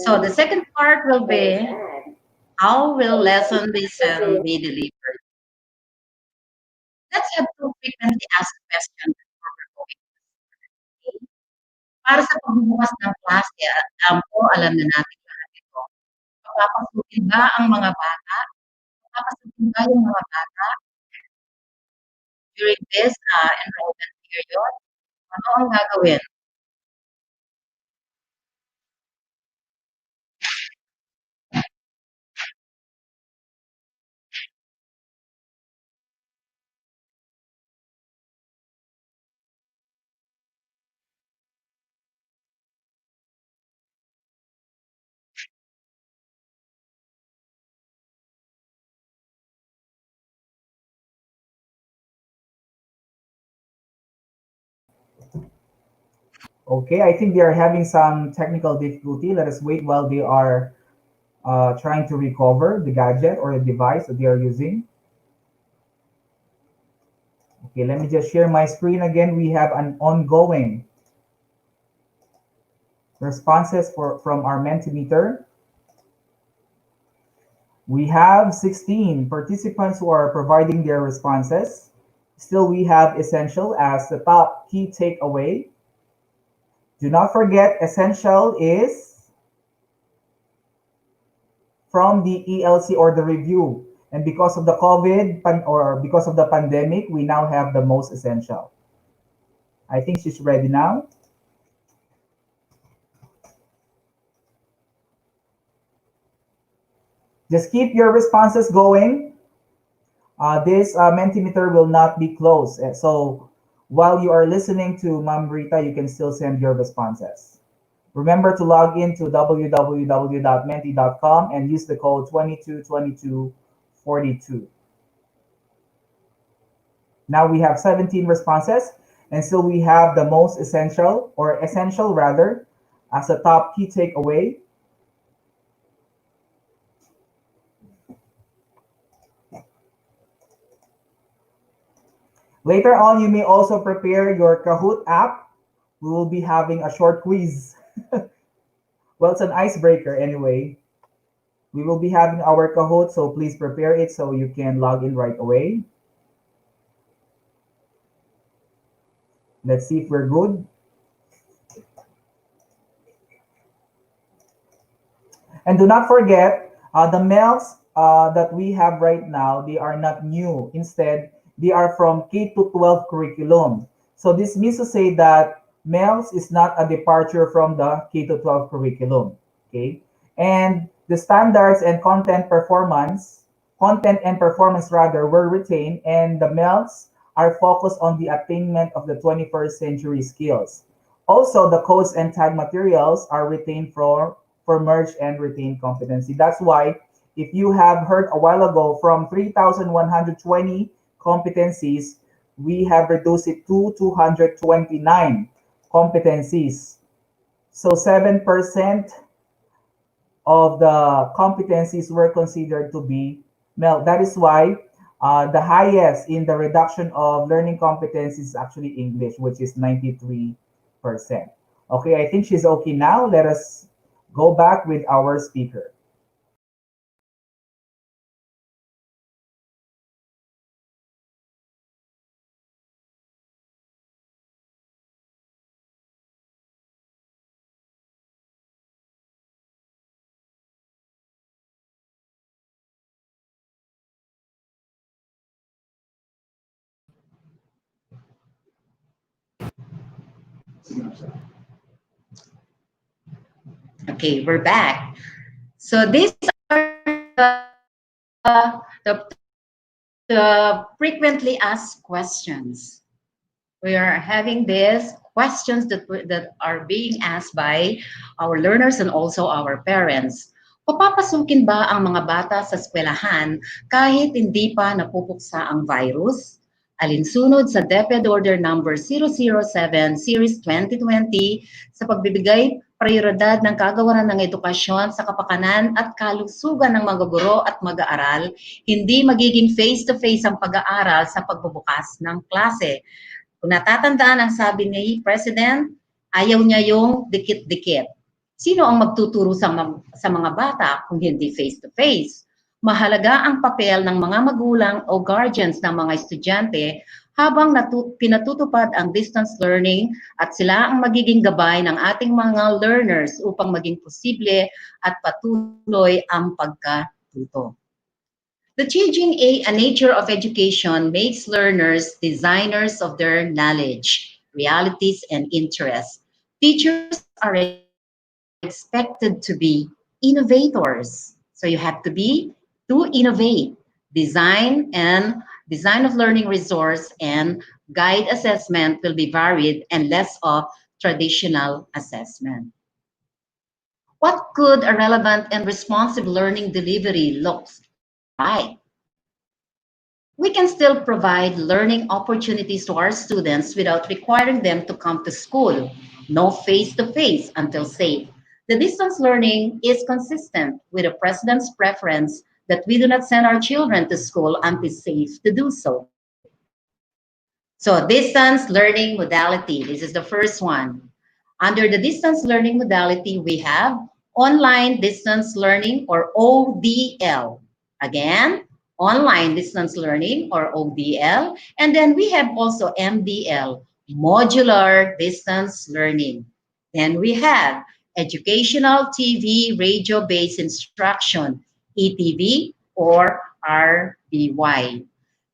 So the second part will be, how will lesson listen be delivered? Let's have two frequently asked questions before we're going. Para sa pagbubukas ng klase at alam na natin lahat ito. Papapasukin ba ang mga bata? Papapasukin ba yung mga bata during this enrollment period? Ano ang gagawin? Okay, I think they are having some technical difficulty. Let us wait while they are trying to recover the gadget or the device that they are using. Okay, let me just share my screen again. We have an ongoing responses from our Mentimeter. We have 16 participants who are providing their responses. Still, we have essential as the top key takeaway. Do not forget, essential is from the ELC or the review. And because of the because of the pandemic, we now have the most essential. I think she's ready now. Just keep your responses going. This Mentimeter will not be closed. So while you are listening to Ma'am Rita, you can still send your responses. Remember to log in to www.menti.com and use the code 222242. Now we have 17 responses, and still we have the most essential, or essential rather, as a top key takeaway. Later on, you may also prepare your Kahoot app. We will be having a short quiz. Well, it's an icebreaker anyway. We will be having our Kahoot, so please prepare it so you can log in right away. Let's see if we're good. And do not forget, the mails that we have right now, they are not new. Instead, they are from K to 12 curriculum. So this means to say that mails is not a departure from the K to 12 curriculum. Okay? And the standards and content and performance rather, were retained, and the mails are focused on the attainment of the 21st century skills. Also, the codes and tag materials are retained for merge and retain competency. That's why if you have heard a while ago from 3,120 competencies, we have reduced it to 229 competencies. So 7% of the competencies were considered to be MEL. That is why the highest in the reduction of learning competencies is actually English, which is 93%. Okay, I think she's okay now. Let us go back with our speaker. Okay, we're back. So these are the frequently asked questions. We are having these questions that are being asked by our learners and also our parents. Papapasukin ba ang mga bata sa eskwelahan kahit hindi pa napupuksa ang virus? Alinsunod sa DepEd Order Number 007 Series 2020 sa pagbibigay prioridad ng kagawaran ng edukasyon sa kapakanan at kalusugan ng mga guro at mag-aaral, hindi magiging face-to-face ang pag-aaral sa pagbubukas ng klase. Kung natatandaan ang sabi ni President, ayaw niya yung dikit-dikit. Sino ang magtuturo sa mga bata kung hindi face-to-face? Mahalaga ang papel ng mga magulang o guardians ng mga estudyante habang pinatutupad ang distance learning at sila ang magiging gabay ng ating mga learners upang maging posible at patuloy ang pagkatuto. The changing nature of education makes learners designers of their knowledge, realities, and interests. Teachers are expected to be innovators. So you have to innovate, design of learning resource and guide assessment will be varied and less of traditional assessment. What could a relevant and responsive learning delivery look like? We can still provide learning opportunities to our students without requiring them to come to school. No face-to-face until safe. The distance learning is consistent with the President's preference that we do not send our children to school until safe to do so. So distance learning modality, this is the first one. Under the distance learning modality, we have online distance learning or ODL. Again, online distance learning or ODL. And then we have also MDL, modular distance learning. Then we have educational TV radio-based instruction, ETV or RBY.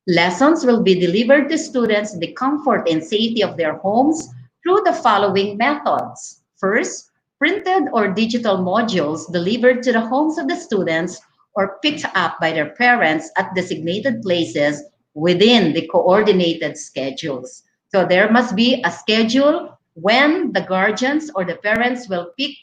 Lessons will be delivered to students in the comfort and safety of their homes through the following methods. First, printed or digital modules delivered to the homes of the students or picked up by their parents at designated places within the coordinated schedules. So there must be a schedule when the guardians or the parents will pick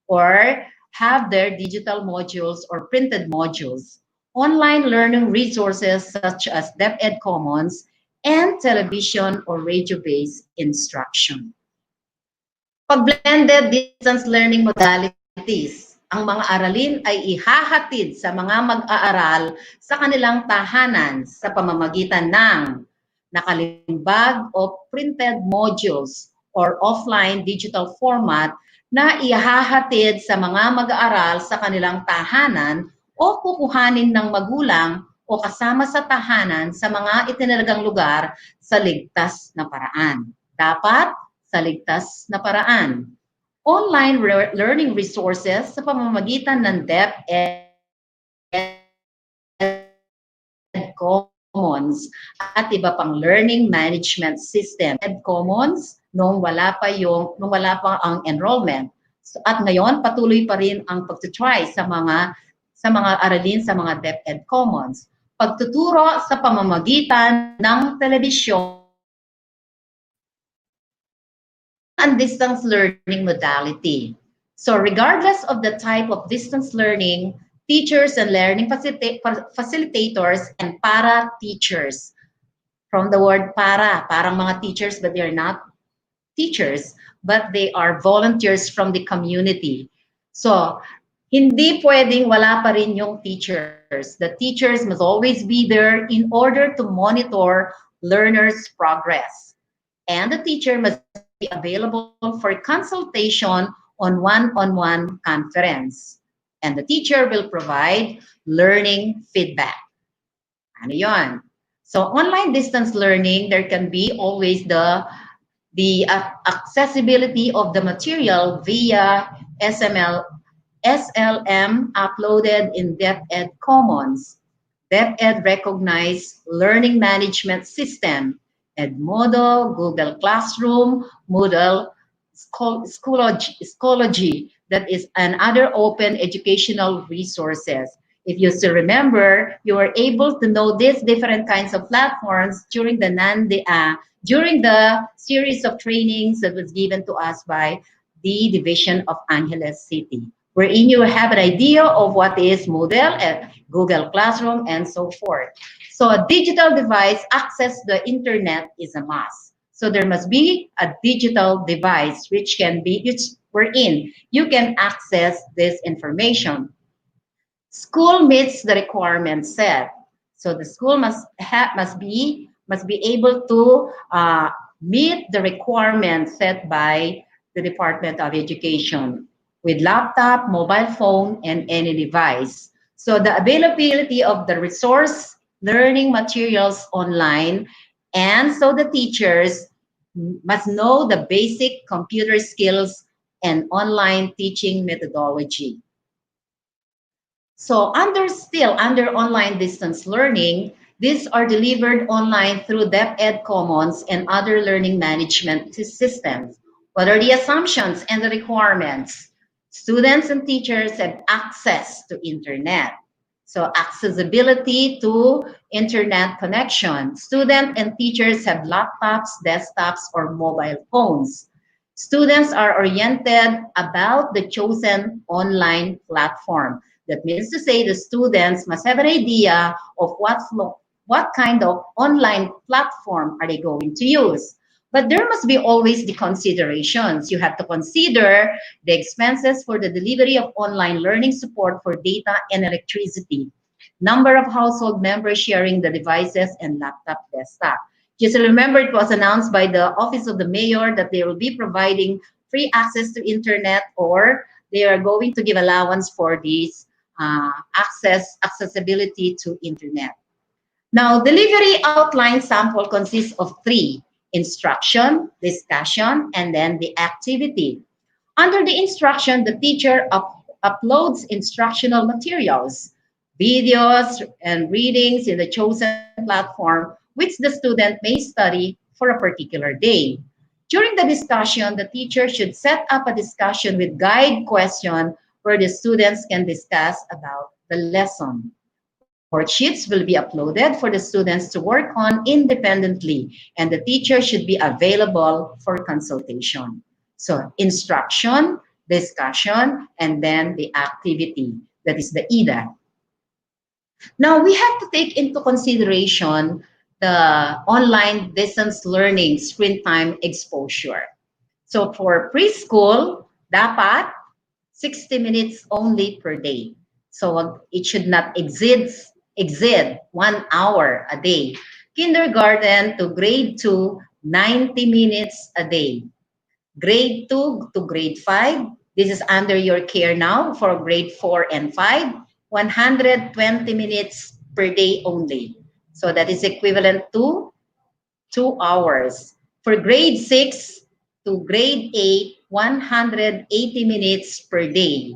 or have their digital modules or printed modules, online learning resources such as DepEd Commons, and television or radio-based instruction. Pag blended distance learning modalities, ang mga aralin ay ihahatid sa mga mag-aaral sa kanilang tahanan sa pamamagitan ng nakalimbag o printed modules or offline digital format na ihahatid sa mga mag-aaral sa kanilang tahanan o kukuhanin ng magulang o kasama sa tahanan sa mga itinalagang lugar sa ligtas na paraan. Dapat sa ligtas na paraan. Online learning resources sa pamamagitan ng DepEd Commons at iba pang learning management system. DepEd Commons nung wala pa ang enrollment. So, at ngayon patuloy pa rin ang pagtutry sa mga aralin sa mga DepEd Commons. Pagtuturo sa pamamagitan ng telebisyon and distance learning modality. So regardless of the type of distance learning, teachers and learning facilitators and para-teachers. From the word para, parang mga teachers but they're not teachers, but they are volunteers from the community. So hindi pwedeng wala pa rin yung teachers. The teachers must always be there in order to monitor learners' progress. And the teacher must be available for consultation on one-on-one conference. And the teacher will provide learning feedback. Ano yun? So online distance learning, there can be always the accessibility of the material via SLM uploaded in DepEd Commons. DepEd recognized learning management system, Edmodo, Google Classroom, Moodle, Schoology, that is another open educational resources. If you still remember, you were able to know these different kinds of platforms during the series of trainings that was given to us by the Division of Angeles City, wherein you have an idea of what is Moodle, Google Classroom, and so forth. So a digital device access the internet is a must. So there must be a digital device wherein you can access this information. School meets the requirements set. So the school must be able to meet the requirements set by the Department of Education with laptop, mobile phone, and any device. So the availability of the resource learning materials online, and so the teachers must know the basic computer skills and online teaching methodology. So under online distance learning, these are delivered online through DepEd Commons and other learning management systems. What are the assumptions and the requirements? Students and teachers have access to internet. So accessibility to internet connection. Students and teachers have laptops, desktops, or mobile phones. Students are oriented about the chosen online platform. That means to say the students must have an idea of what kind of online platform are they going to use. But there must be always the considerations. You have to consider the expenses for the delivery of online learning support for data and electricity, number of household members sharing the devices, and laptop desktop. Just remember, it was announced by the Office of the Mayor that they will be providing free access to internet, or they are going to give allowance for these accessibility to internet. Now, delivery outline sample consists of 3: instruction, discussion, and then the activity. Under the instruction, the teacher uploads instructional materials, videos, and readings in the chosen platform, which the student may study for a particular day. During the discussion, the teacher should set up a discussion with guide question where the students can discuss about the lesson. Worksheets will be uploaded for the students to work on independently, and the teacher should be available for consultation. So instruction, discussion, and then the activity, that is the EDA. Now we have to take into consideration the online distance learning screen time exposure. So for preschool, dapat 60 minutes only per day. So it should not exceed 1 hour a day. Kindergarten to grade 2, 90 minutes a day. Grade 2 to grade 5, this is under your care now. For grade 4 and 5, 120 minutes per day only. So that is equivalent to 2 hours. For grade 6 to grade 8, 180 minutes per day.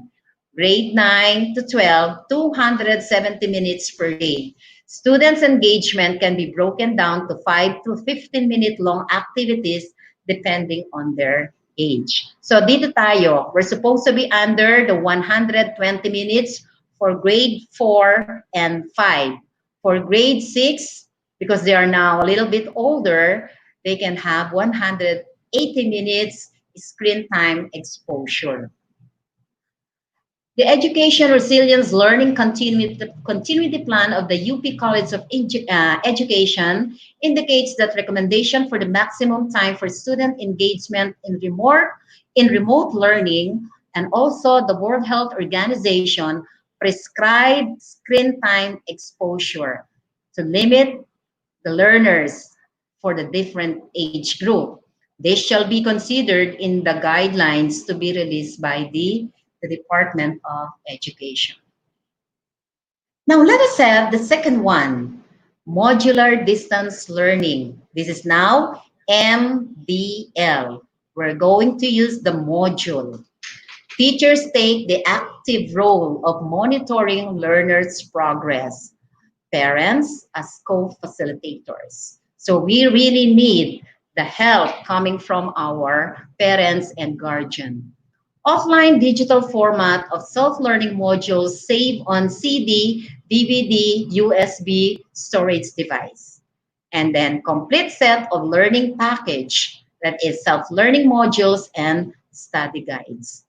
Grade 9 to 12, 270 minutes per day. Students' engagement can be broken down to 5 to 15-minute long activities depending on their age. So dito tayo, we're supposed to be under the 120 minutes for grade 4 and 5. For grade 6, because they are now a little bit older, they can have 180 minutes screen time exposure. The Education Resilience Learning Continuity Plan of the UP College of Education indicates that recommendation for the maximum time for student engagement in remote learning, and also the World Health Organization prescribed screen time exposure to limit the learners for the different age group. This shall be considered in the guidelines to be released by the Department of Education. Now let us have the second one, modular distance learning. This is now MDL. We're going to use the module. Teachers take the active role of monitoring learners' progress. Parents as co-facilitators. So we really need the help coming from our parents and guardian. Offline digital format of self-learning modules saved on CD, DVD, USB storage device. And then complete set of learning package, that is self-learning modules and study guides.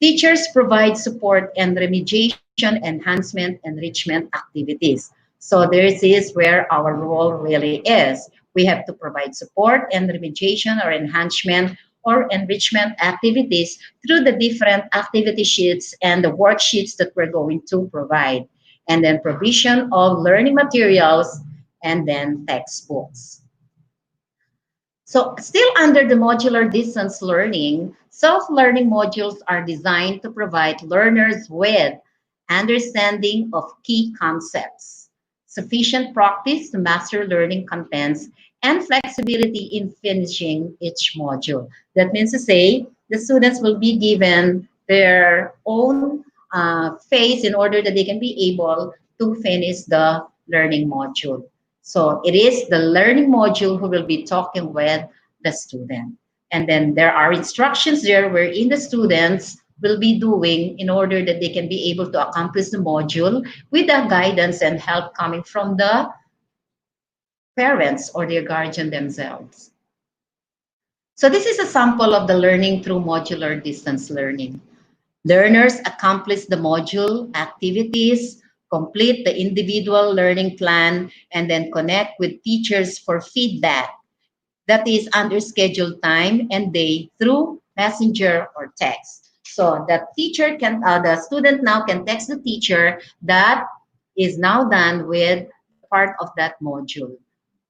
Teachers provide support and remediation, enhancement, enrichment activities. So this is where our role really is. We have to provide support and remediation or enhancement or enrichment activities through the different activity sheets and the worksheets that we're going to provide. And then provision of learning materials and then textbooks. So still under the modular distance learning, self-learning modules are designed to provide learners with understanding of key concepts, sufficient practice to master learning contents, and flexibility in finishing each module. That means to say, the students will be given their own phase in order that they can be able to finish the learning module. So it is the learning module who will be talking with the student. And then there are instructions there wherein the students will be doing in order that they can be able to accomplish the module with the guidance and help coming from the parents or their guardian themselves. So this is a sample of the learning through modular distance learning. Learners accomplish the module activities, complete the individual learning plan, and then connect with teachers for feedback. That is under scheduled time and day through messenger or text. So the the student now can text the teacher that is now done with part of that module.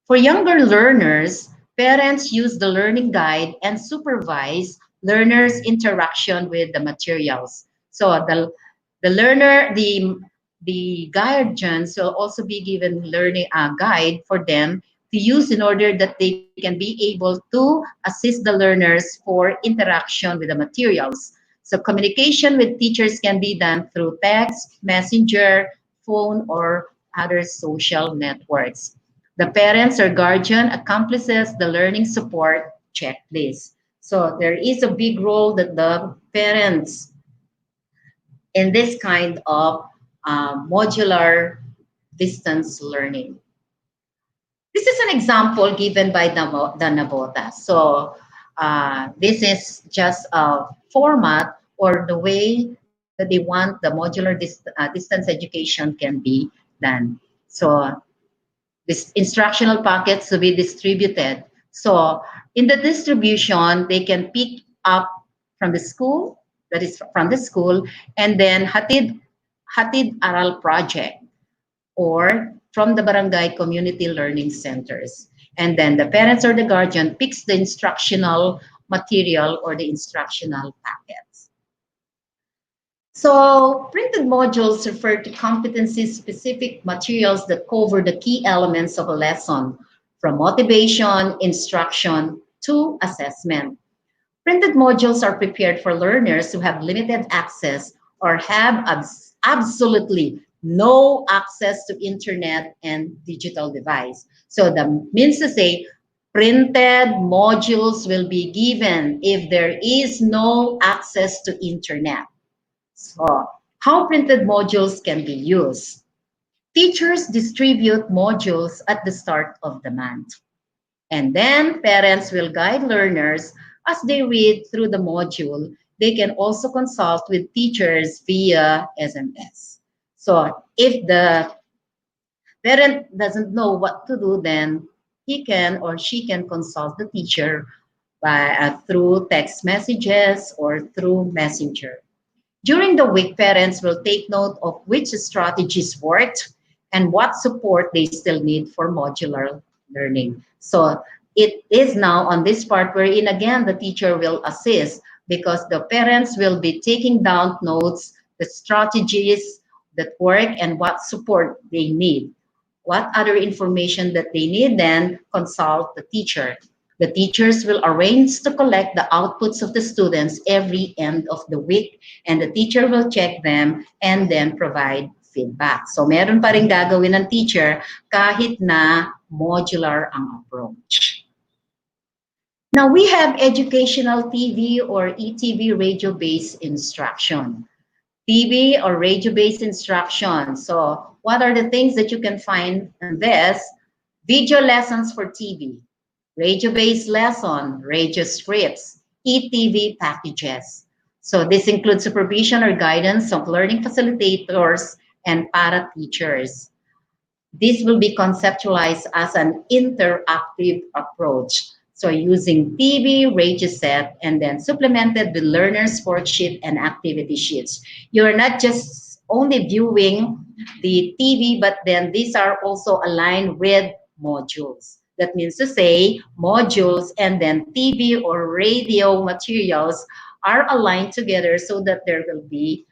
For younger learners, parents use the learning guide and supervise learners' interaction with the materials. So the guardians will also be given learning guide for them to use in order that they can be able to assist the learners for interaction with the materials. So communication with teachers can be done through text, messenger, phone, or other social networks. The parents or guardian accomplishes the learning support checklist. So there is a big role that the parents in this kind of modular distance learning. This is an example given by the Nabota. So this is just a format or the way that they want the modular distance education can be done. So this instructional packets to be distributed. So in the distribution, they can pick up from the school, that is from the school, and then Hatid Aral project, or from the barangay community learning centers. And then the parents or the guardian picks the instructional material or the instructional packets. So printed modules refer to competency-specific materials that cover the key elements of a lesson, from motivation, instruction, to assessment. Printed modules are prepared for learners who have limited access or have absolutely no access to internet and digital device. So that means to say, printed modules will be given if there is no access to internet. So how printed modules can be used? Teachers distribute modules at the start of the month. And then parents will guide learners as they read through the module. They can also consult with teachers via SMS. So if the parent doesn't know what to do, then he can or she can consult the teacher by through text messages or through Messenger. During the week, parents will take note of which strategies worked and what support they still need for modular learning. So it is now on this part wherein again the teacher will assist because the parents will be taking down notes, the strategies that work and what support they need. What other information that they need, then consult the teacher. The teachers will arrange to collect the outputs of the students every end of the week, and the teacher will check them and then provide feedback. So meron pa rin gagawin ng teacher kahit na modular ang approach. Now we have educational TV or ETV radio-based instruction. TV or radio-based instruction. So what are the things that you can find in this? Video lessons for TV, radio-based lesson, radio scripts, ETV packages. So this includes supervision or guidance of learning facilitators and para-teachers. This will be conceptualized as an interactive approach. So using TV, radio set, and then supplemented with learner's worksheet and activity sheets. You're not just only viewing the TV, but then these are also aligned with modules. That means to say modules and then TV or radio materials are aligned together so that there will be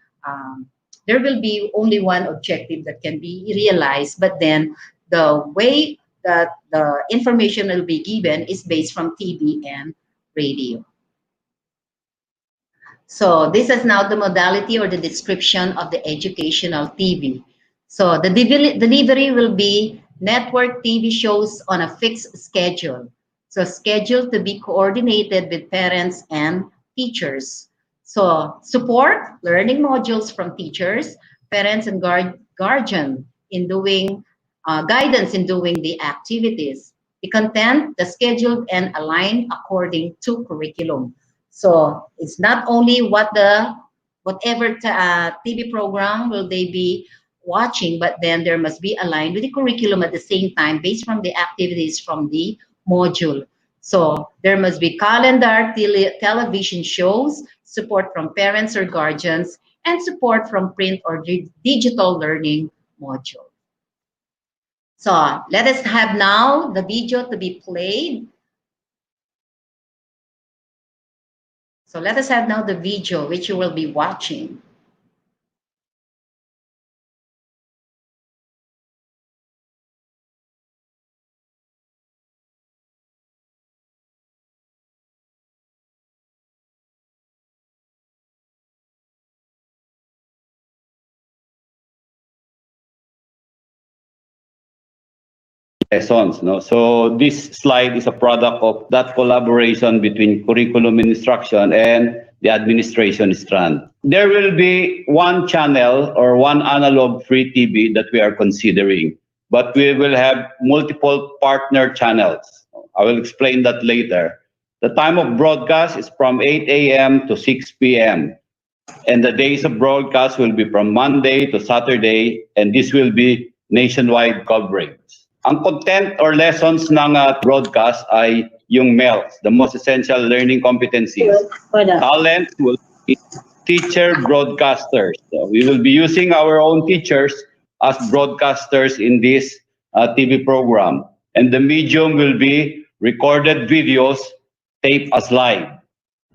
only one objective that can be realized, but then the way that the information will be given is based from TV and radio. So this is now the modality or the description of the educational TV. So the delivery will be network TV shows on a fixed schedule. So scheduled to be coordinated with parents and teachers. So support learning modules from teachers, parents and guardian in doing guidance in doing the activities, the content, the scheduled and aligned according to curriculum. So it's not only whatever TV program will they be watching, but then there must be aligned with the curriculum at the same time based from the activities from the module. So there must be calendar, television shows, support from parents or guardians, and support from print or digital learning module. So let us have now the video to be played. So let us have now the video which you will be watching. Lessons. No? So this slide is a product of that collaboration between curriculum and instruction and the administration strand. There will be one channel or one analog free TV that we are considering, but we will have multiple partner channels. I will explain that later. The time of broadcast is from 8 a.m. to 6 p.m. And the days of broadcast will be from Monday to Saturday, and this will be nationwide coverage. Ang content or lessons ng broadcast ay yung MELCs, the most essential learning competencies. Talent will be teacher broadcasters. So we will be using our own teachers as broadcasters in this TV program. And the medium will be recorded videos, taped as live.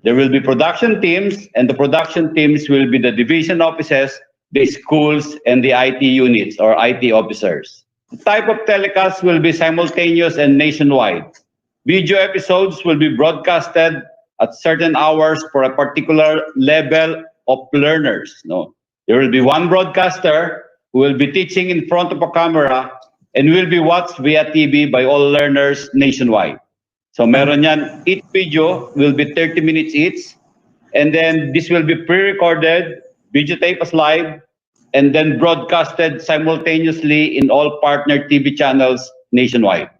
There will be production teams, and the production teams will be the division offices, the schools, and the IT units or IT officers. The type of telecast will be simultaneous and nationwide. Video episodes will be broadcasted at certain hours for a particular level of learners. No, there will be one broadcaster who will be teaching in front of a camera and will be watched via TV by all learners nationwide. So meron yan, each video will be 30 minutes each, and then this will be pre-recorded, videotape as live, and then broadcasted simultaneously in all partner TV channels nationwide.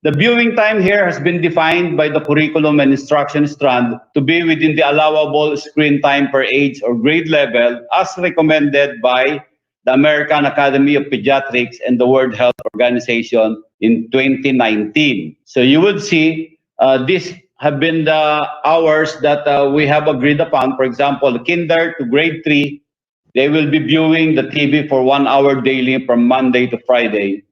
The viewing time here has been defined by the curriculum and instruction strand to be within the allowable screen time per age or grade level as recommended by the American Academy of Pediatrics and the World Health Organization in 2019. So you would see these have been the hours that we have agreed upon. For example, kinder to grade 3, they will be viewing the TV for 1 hour daily from Monday to Friday.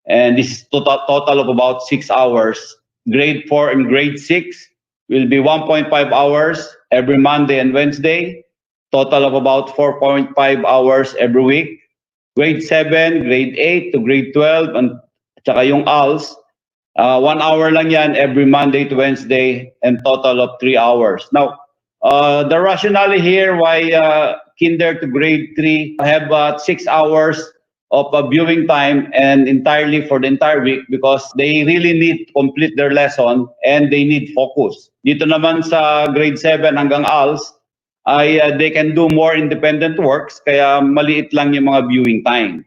And this is total of about 6 hours. Grade 4 and grade 6 will be 1.5 hours every Monday and Wednesday. Total of about 4.5 hours every week. Grade 7, grade 8 to grade 12, and tsaka yung ALS, 1 hour lang yan every Monday to Wednesday, and total of 3 hours. Now, the rationale here why kinder to grade 3 have 6 hours of viewing time and entirely for the entire week because they really need to complete their lesson and they need focus. Dito naman sa grade 7 hanggang ALS, they can do more independent works, kaya maliit lang yung mga viewing time.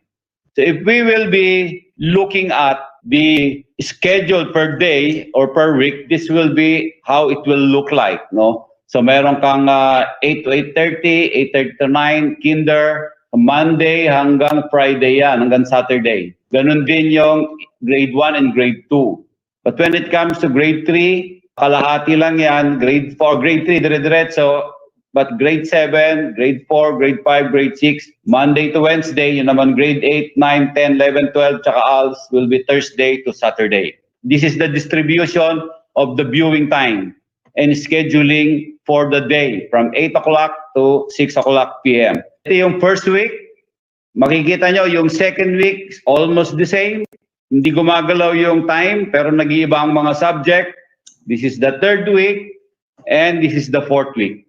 So if we will be looking at the schedule per day or per week, this will be how it will look like, no? So meron kang 8 to 8:30, 8:30 to 9, kinder, Monday hanggang Friday yan, hanggang Saturday. Ganun din yung grade 1 and grade 2. But when it comes to grade 3, kalahati lang yan, grade 4, grade 3, dire-diretso. But grade 7, grade 4, grade 5, grade 6, Monday to Wednesday, yun naman grade 8, 9, 10, 11, 12, tsaka ALS will be Thursday to Saturday. This is the distribution of the viewing time and scheduling for the day from 8 o'clock to 6 o'clock p.m. Ito yung first week. Makikita nyo yung second week, almost the same. Hindi gumagalaw yung time, pero nag-iiba ang mga subject. This is the third week, and this is the fourth week.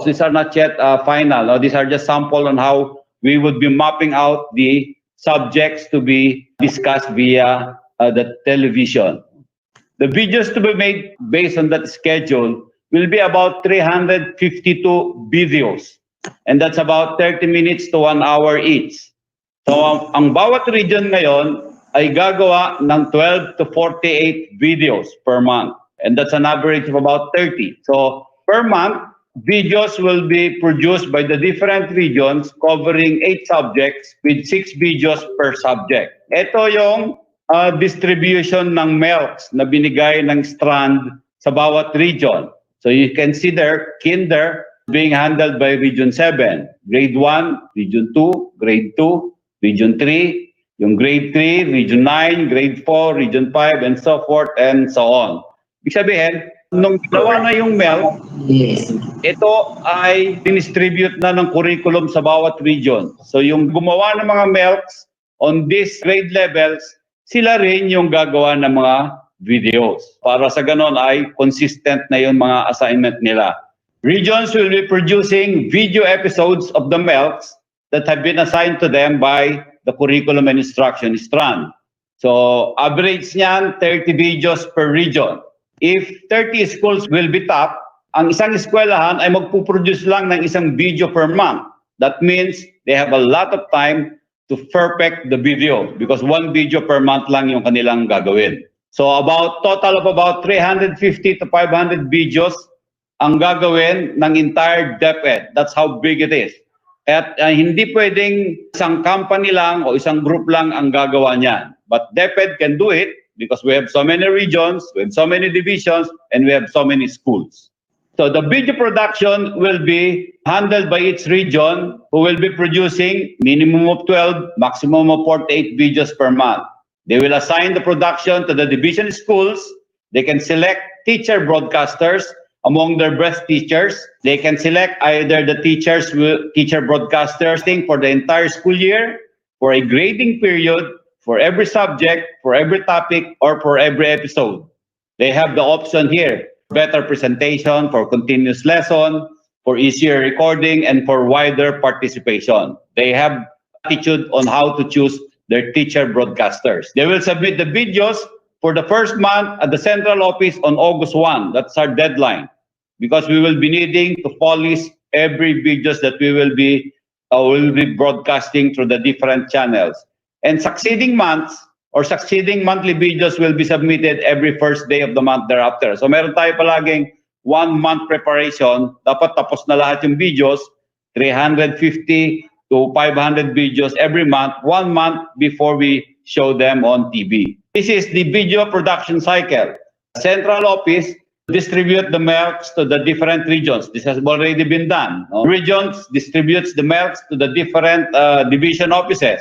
These are not yet final. These are just sample on how we would be mapping out the subjects to be discussed via the television. The videos to be made based on that schedule will be about 352 videos. And that's about 30 minutes to 1 hour each. So ang bawat region ngayon ay gagawa ng 12 to 48 videos per month. And that's an average of about 30. So per month, videos will be produced by the different regions covering 8 subjects with 6 videos per subject. Ito yung distribution ng MELCs na binigay ng strand sa bawat region. So you can see there, kinder being handled by Region 7, Grade 1, Region 2, Grade 2, Region 3, yung Grade 3, Region 9, Grade 4, Region 5, and so forth and so on. Ibig sabihin, nung ginawa na yung MELC, ito ay dinistribute na ng curriculum sa bawat region. So yung gumawa ng mga MELCs on these grade levels, sila rin yung gagawa ng mga videos. Para sa ganon ay consistent na yung mga assignment nila. Regions will be producing video episodes of the MELCs that have been assigned to them by the curriculum and instruction strand. So average niyan, 30 videos per region. If 30 schools will be tapped, ang isang eskwelahan ay magpuproduce lang ng isang video per month. That means they have a lot of time to perfect the video because one video per month lang yung kanilang gagawin. So total of about 350 to 500 videos ang gagawin ng entire DepEd. That's how big it is. At hindi pwedeng isang company lang o isang group lang ang gagawa niyan. But DepEd can do it because we have so many regions, we have so many divisions, and we have so many schools. So the video production will be handled by each region who will be producing minimum of 12, maximum of 48 videos per month. They will assign the production to the division schools. They can select teacher broadcasters among their best teachers. They can select either the teacher broadcasters for the entire school year, for a grading period, for every subject, for every topic, or for every episode. They have the option here. Better presentation, for continuous lesson, for easier recording, and for wider participation. They have attitude on how to choose their teacher broadcasters. They will submit the videos for the first month at the central office on August 1. That's our deadline because we will be needing to polish every videos that we will be broadcasting through the different channels. And succeeding months or succeeding monthly videos will be submitted every first day of the month thereafter. So meron tayo palaging 1 month preparation. Dapat tapos na lahat yung videos, 350 to 500 videos every month, 1 month before we show them on TV. This is the video production cycle. Central office distribute the MELCs to the different regions. This has already been done. Regions distributes the MELCs to the different division offices.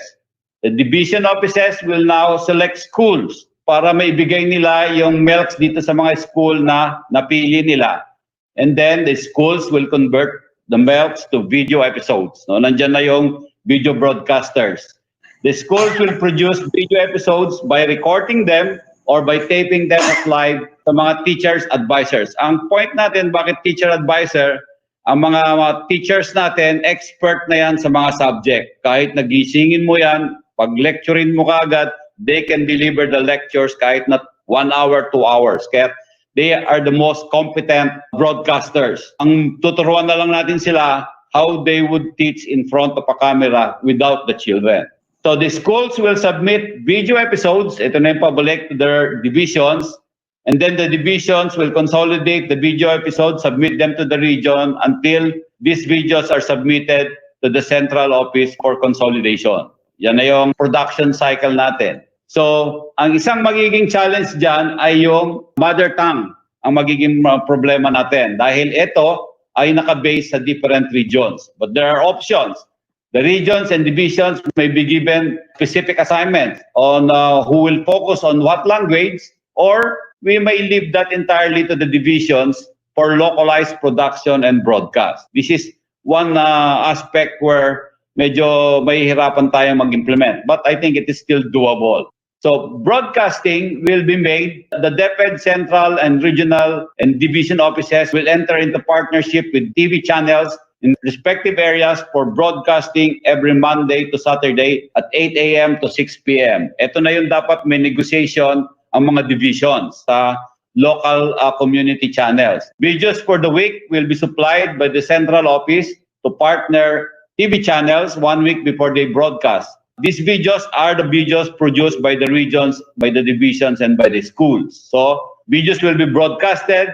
The division offices will now select schools para maibigay nila yung MELCs dito sa mga school na napili nila. And then the schools will convert the MELCs to video episodes. No, nandiyan na yung video broadcasters. The schools will produce video episodes by recording them or by taping them as live sa mga teachers advisors. Ang point natin bakit teacher advisor, ang mga teachers natin, expert na yan sa mga subject. Kahit nagisingin mo yan, pag-lecturein mo kaagad, they can deliver the lectures kahit not 1 hour, 2 hours. Kaya they are the most competent broadcasters. Ang tuturuan na lang natin sila how they would teach in front of a camera without the children. So the schools will submit video episodes. Ito na yung pabalik to their divisions. And then the divisions will consolidate the video episodes, submit them to the region until these videos are submitted to the central office for consolidation. Yan na yung production cycle natin. So, ang isang magiging challenge dyan ay yung mother tongue, ang magiging problema natin. Dahil ito ay naka-base sa different regions. But there are options. The regions and divisions may be given specific assignments on who will focus on what language, or we may leave that entirely to the divisions for localized production and broadcast. This is one aspect where medyo mahihirapan tayong mag-implement. But I think it is still doable. So broadcasting will be made. The DepEd central and regional and division offices will enter into partnership with TV channels in respective areas for broadcasting every Monday to Saturday at 8 a.m. to 6 p.m. Ito na yung dapat may negotiation ang mga divisions sa local community channels. Videos for the week will be supplied by the central office to partner TV channels 1 week before they broadcast. These videos are the videos produced by the regions, by the divisions, and by the schools. So, videos will be broadcasted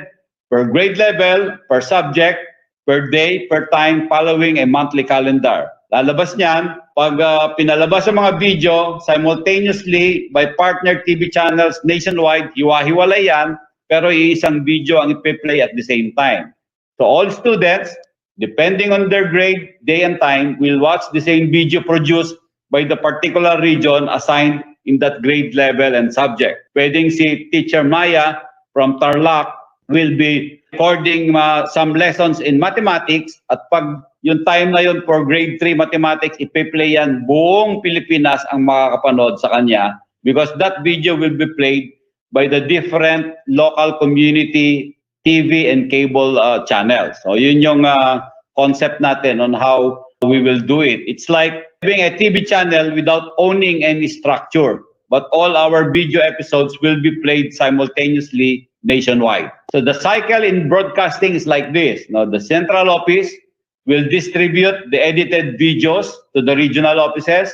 per grade level, per subject, per day, per time, following a monthly calendar. Lalabas niyan, pag pinalabas ang mga video simultaneously by partner TV channels nationwide, hiwa-hiwalay yan, pero iisang video ang ipi-play at the same time. So, all students, depending on their grade, day, and time, will watch the same video produced by the particular region assigned in that grade level and subject. Pwedeng si Teacher Maya from Tarlac will be recording some lessons in mathematics at pag yung time na yun for grade 3 mathematics, ipi-play yan, buong Pilipinas ang makakapanood sa kanya because that video will be played by the different local community TV and cable channels. So yun yung concept natin on how we will do it. It's like having a TV channel without owning any structure, but all our video episodes will be played simultaneously nationwide. So the cycle in broadcasting is like this. Now, the central office will distribute the edited videos to the regional offices.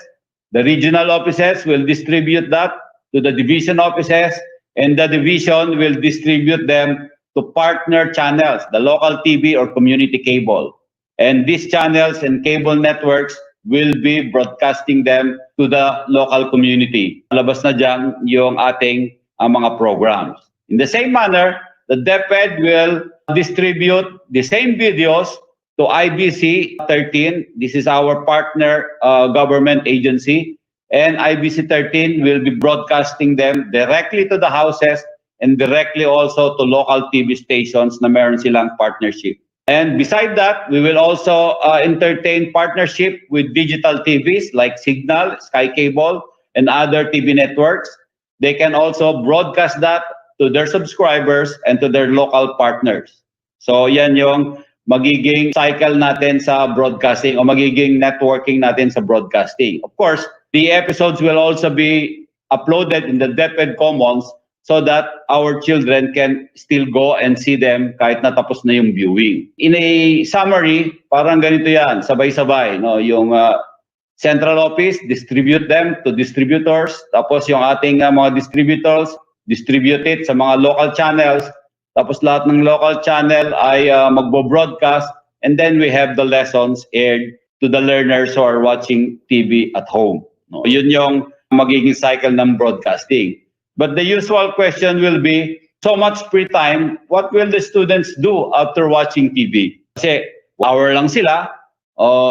The regional offices will distribute that to the division offices, and the division will distribute them to partner channels, the local TV or community cable. And these channels and cable networks will be broadcasting them to the local community. Labas na dyan yung ating mga programs. In the same manner, the DepEd will distribute the same videos to IBC 13. This is our partner government agency. And IBC 13 will be broadcasting them directly to the houses and directly also to local TV stations na meron silang partnership. And beside that, we will also entertain partnership with digital TVs like Signal, Sky Cable, and other TV networks. They can also broadcast that to their subscribers and to their local partners. So yan yung magiging cycle natin sa broadcasting o magiging networking natin sa broadcasting. Of course, the episodes will also be uploaded in the DepEd Commons so that our children can still go and see them kahit natapos na yung viewing. In a summary, parang ganito yan, sabay-sabay. No? Yung central office, distribute them to distributors. Tapos yung ating mga distributors, distribute it sa mga local channels. Tapos lahat ng local channel ay magbo-broadcast. And then we have the lessons aired to the learners who are watching TV at home. No? Yun yung magiging cycle ng broadcasting. But the usual question will be, so much free time, what will the students do after watching TV? Kasi hour lang sila,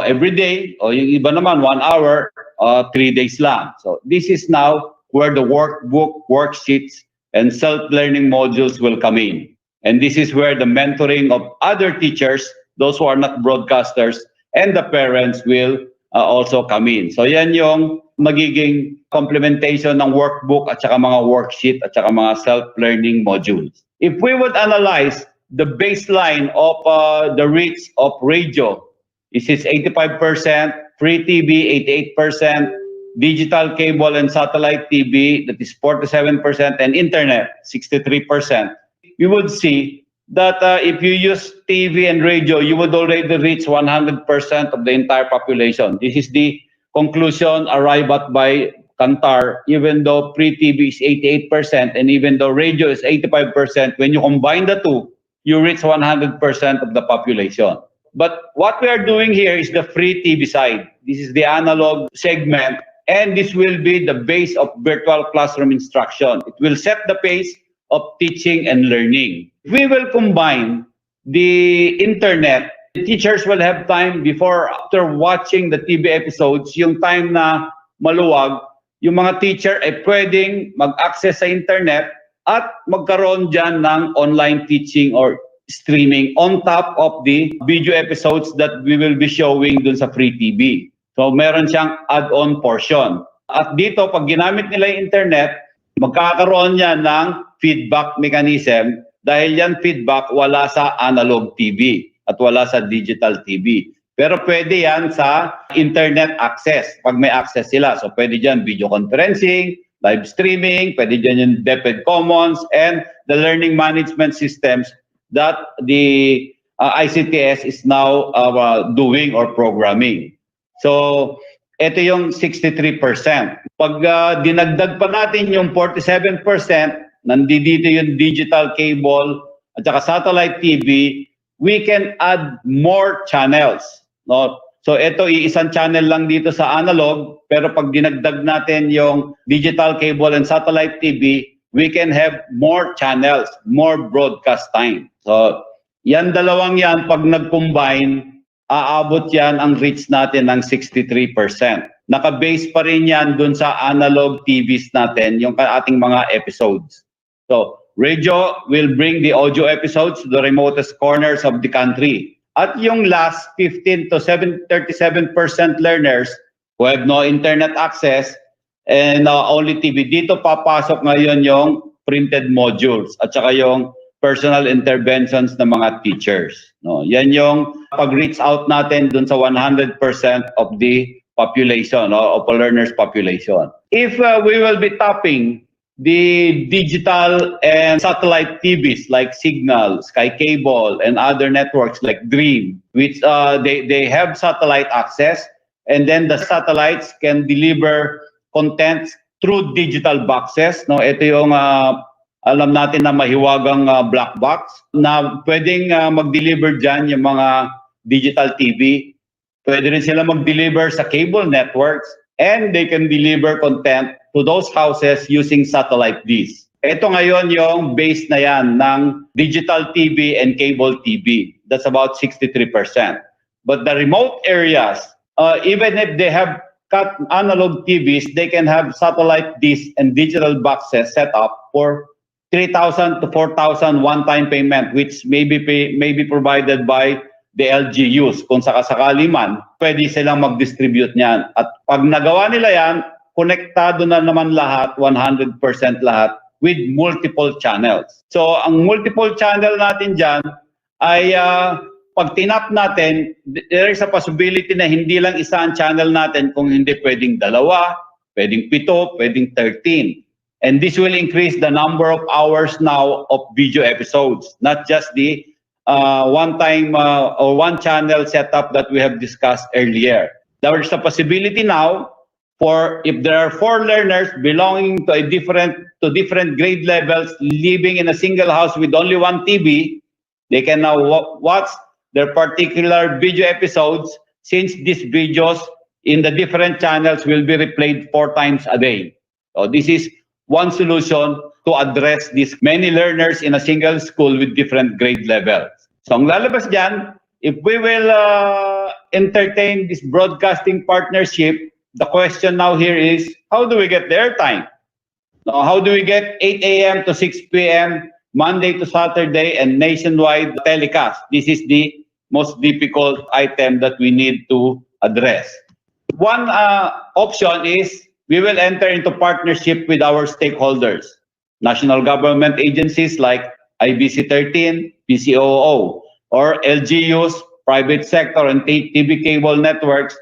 every day, o yung iba naman 1 hour, 3 days lang. So this is now where the workbook, worksheets, and self-learning modules will come in. And this is where the mentoring of other teachers, those who are not broadcasters, and the parents will also come in. So yan yung magiging complementation ng workbook at saka mga worksheet at saka mga self-learning modules. If we would analyze the baseline of the reach of radio, this is 85%, free TV 88%, digital cable and satellite TV, that is 47%, and internet 63%. You would see that if you use TV and radio, you would already reach 100% of the entire population. This is the conclusion arrived at by Kantar, even though pre-TV is 88% and even though radio is 85%, when you combine the two, you reach 100% of the population. But what we are doing here is the free TV side. This is the analog segment, and this will be the base of virtual classroom instruction. It will set the pace of teaching and learning. We will combine the internet. The teachers will have time before, after watching the TV episodes, yung time na maluwag, yung mga teacher ay pwedeng mag-access sa internet at magkaroon dyan ng online teaching or streaming on top of the video episodes that we will be showing dun sa free TV. So meron siyang add-on portion. At dito, pag ginamit nila yung internet, magkakaroon yan ng feedback mechanism dahil yan feedback wala sa analog TV at wala sa digital TV. Pero pwede yan sa internet access pag may access sila. So pwede dyan video conferencing, live streaming, pwede dyan yung DepEd Commons and the learning management systems that the ICTS is now doing or programming. So ito yung 63%. Pag dinagdag pa natin yung 47%, nandito yung digital cable at saka satellite TV, we can add more channels. No? So ito, isang channel lang dito sa analog, pero pag dinagdag natin yung digital cable and satellite TV, we can have more channels, more broadcast time. So yan dalawang yan, pag nag-combine, aabot yan ang reach natin ng 63%. Naka-base pa rin yan dun sa analog TVs natin, yung ating mga episodes. So, radio will bring the audio episodes to the remotest corners of the country. At yung last 15 to 37% learners who have no internet access and only TV, dito papasok ngayon yung printed modules at saka yung personal interventions ng mga teachers. No, yan yung pag-reach out natin dun sa 100% of the population, of the learners population. If we will be tapping the digital and satellite TVs like Signal, Sky Cable, and other networks like Dream, which they have satellite access, and then the satellites can deliver content through digital boxes. No, ito yung alam natin na mahiwagang black box na pwedeng mag-deliver dyan yung mga digital TV. Pwede rin sila mag-deliver sa cable networks, and they can deliver content to those houses using satellite dish. Ito ngayon yung base na yan ng digital TV and cable TV. That's about 63%. But the remote areas, even if they have cut analog TVs, they can have satellite dish and digital boxes set up for 3,000 to 4,000 one-time payment, which may be provided by the LGUs. Kung sakasakali man, pwede silang mag-distribute niyan. At pag nagawa nila yan, konektado na naman lahat, 100% lahat, with multiple channels. So, ang multiple channel natin dyan ay pag tinap natin, there is a possibility na hindi lang isa ang channel natin, kung hindi pwedeng 2, pwedeng 7, pwedeng 13. And this will increase the number of hours now of video episodes, not just the one-time or one-channel setup that we have discussed earlier. There is a possibility now for if there are 4 learners belonging to different grade levels living in a single house with only one TV, they can now watch their particular video episodes, since these videos in the different channels will be replayed 4 times a day. So this is one solution to address these many learners in a single school with different grade levels. So ang lalabas dyan, if we will entertain this broadcasting partnership, the question now here is, how do we get the airtime? Now, how do we get 8 a.m. to 6 p.m., Monday to Saturday, and nationwide telecast? This is the most difficult item that we need to address. One option is we will enter into partnership with our stakeholders, national government agencies like IBC 13, PCOO, or LGUs, private sector, and TV cable networks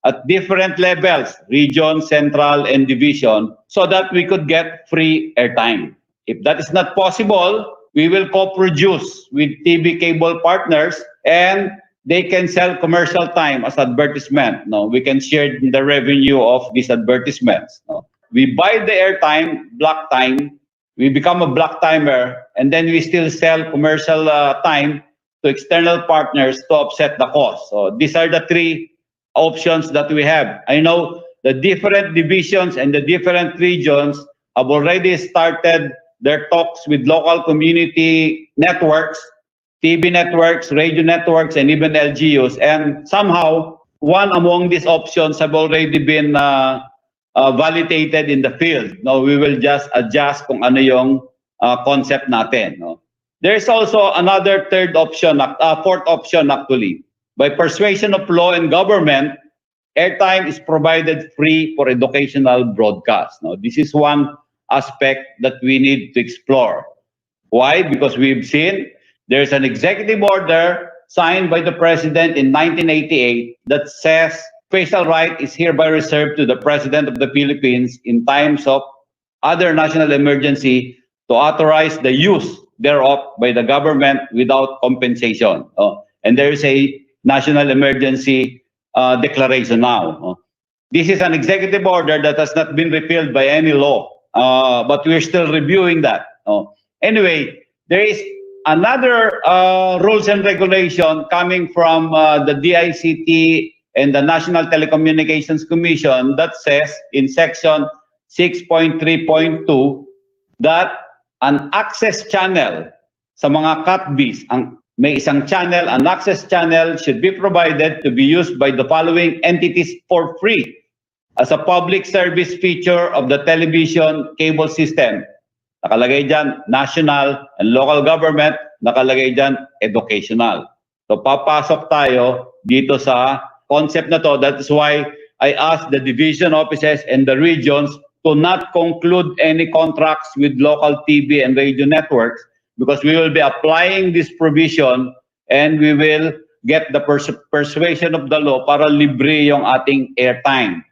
at different levels, region, central, and division, so that we could get free airtime. If that is not possible, we will co-produce with TV cable partners, and they can sell commercial time as advertisement. No, we can share the revenue of these advertisements. No, we buy the airtime, block time, we become a block timer, and then we still sell commercial time to external partners to offset the cost. So these are the 3 options that we have. I know the different divisions and the different regions have already started their talks with local community networks, TV networks, radio networks, and even LGUs. And somehow, one among these options have already been validated in the field. No, we will just adjust kung ano yung concept natin. No? There is also another fourth option actually. By persuasion of law and government, airtime is provided free for educational broadcast. No, this is one aspect that we need to explore. Why? Because we've seen there's an executive order signed by the president in 1988 that says special right is hereby reserved to the president of the Philippines in times of other national emergency to authorize the use thereof by the government without compensation. And there is a national emergency declaration now. This is an executive order that has not been repealed by any law, but we're still reviewing that. Anyway, there is another rules and regulation coming from the DICT and the National Telecommunications Commission that says in section 6.3.2 that an access channel sa mga CATBs, may isang channel, an access channel should be provided to be used by the following entities for free as a public service feature of the television cable system. Nakalagay dyan, national and local government, nakalagay dyan, educational. So papasok tayo dito sa concept na to. That is why I asked the division offices and the regions to not conclude any contracts with local TV and radio networks, because we will be applying this provision and we will get the persuasion of the law para libre yung ating airtime.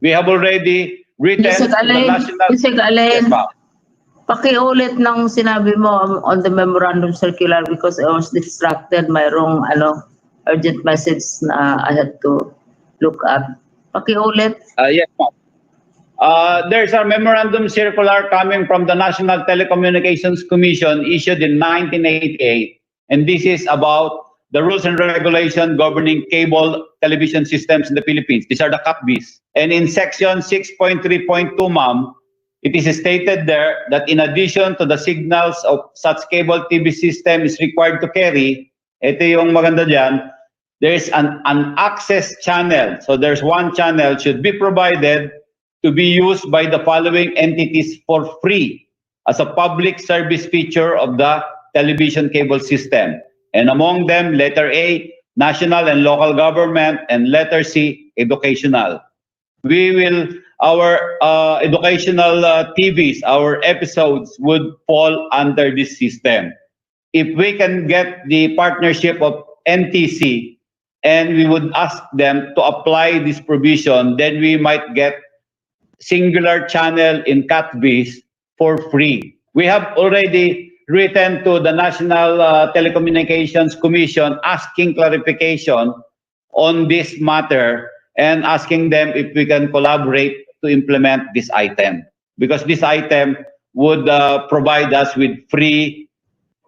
We have already written Yusek to the Alain, national... Yusek Alain, Yes, ma'am. Pakiulit ng sinabi mo on the memorandum circular because I was distracted. Mayroong urgent message na I had to look up. Pakiulit. Yes, ma'am. There's a memorandum circular coming from the National Telecommunications Commission issued in 1988, and this is about the rules and regulation governing cable television systems in the Philippines. These are the CAPBs. And in section 6.3.2, ma'am, it is stated there that in addition to the signals of such cable TV system is required to carry, ito yung maganda dyan, there's an access channel. So there's one channel should be provided to be used by the following entities for free as a public service feature of the television cable system. And among them, letter A, national and local government, and letter C, educational. Our educational TVs, our episodes would fall under this system. If we can get the partnership of NTC and we would ask them to apply this provision, then we might get singular channel in CATVs for free. We have already written to the National Telecommunications Commission asking clarification on this matter and asking them if we can collaborate to implement this item, because this item would provide us with free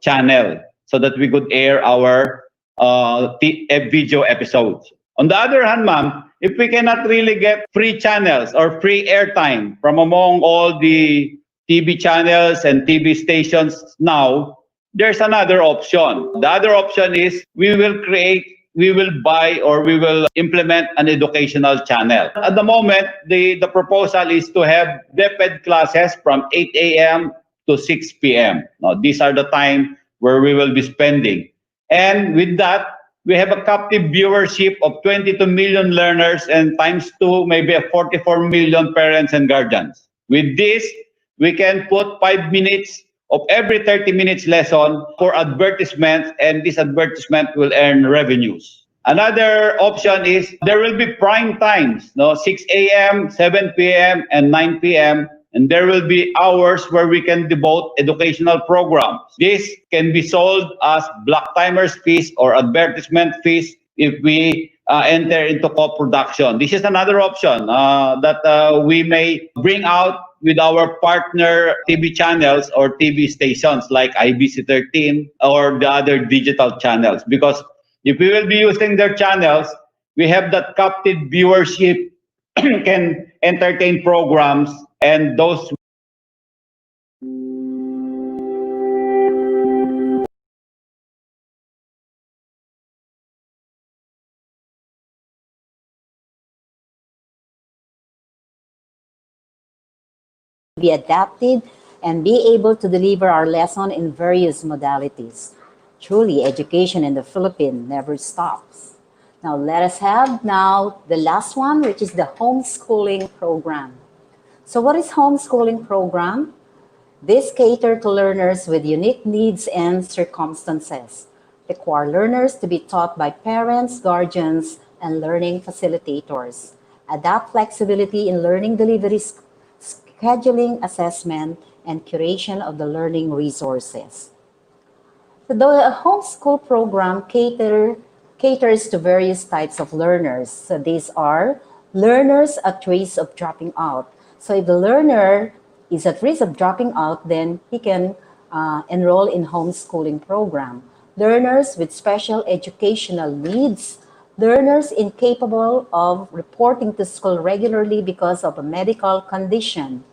channel so that we could air our video episodes. On the other hand, ma'am, if we cannot really get free channels or free airtime from among all the TV channels and TV stations now, there's another option. The other option is we will buy or we will implement an educational channel. At the moment, the proposal is to have DepEd classes from 8 a.m. to 6 p.m. Now, these are the time where we will be spending. And with that, we have a captive viewership of 22 million learners and times 2, maybe 44 million parents and guardians. With this, we can put 5 minutes of every 30 minutes lesson for advertisements, and this advertisement will earn revenues. Another option is there will be prime times, 6 a.m., 7 p.m., and 9 p.m., and there will be hours where we can devote educational programs. This can be sold as block timers fees or advertisement fees if we enter into co-production. This is another option that we may bring out with our partner TV channels or TV stations like IBC 13 or the other digital channels. Because if we will be using their channels, we have that captive viewership, can entertain programs, and those be adapted and be able to deliver our lesson in various modalities. Truly, education in the Philippines never stops. Now, let us have now the last one, which is the homeschooling program. So what is homeschooling program? This cater to learners with unique needs and circumstances, require learners to be taught by parents, guardians, and learning facilitators, adapt flexibility in learning delivery, scheduling, assessment, and curation of the learning resources. The homeschool program caters to various types of learners. So these are learners at risk of dropping out. So if the learner is at risk of dropping out, then he can enroll in homeschooling program. Learners with special educational needs, learners incapable of reporting to school regularly because of a medical condition,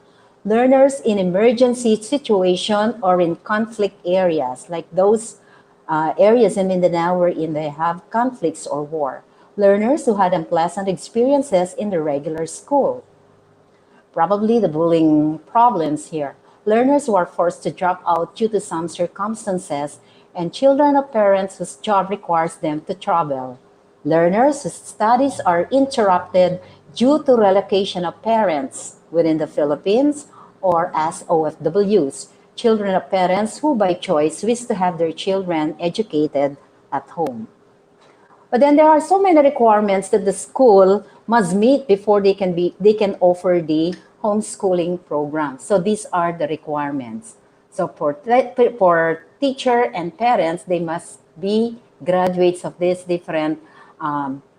learners in emergency situation or in conflict areas, like those areas in Mindanao wherein they have conflicts or war, learners who had unpleasant experiences in the regular school. Probably the bullying problems here. Learners who are forced to drop out due to some circumstances, and children of parents whose job requires them to travel. Learners whose studies are interrupted due to relocation of parents within the Philippines or as OFWs, children of parents who by choice wish to have their children educated at home. But then there are so many requirements that the school must meet before they can offer the homeschooling program. So these are the requirements. So for teacher and parents, they must be graduates of these different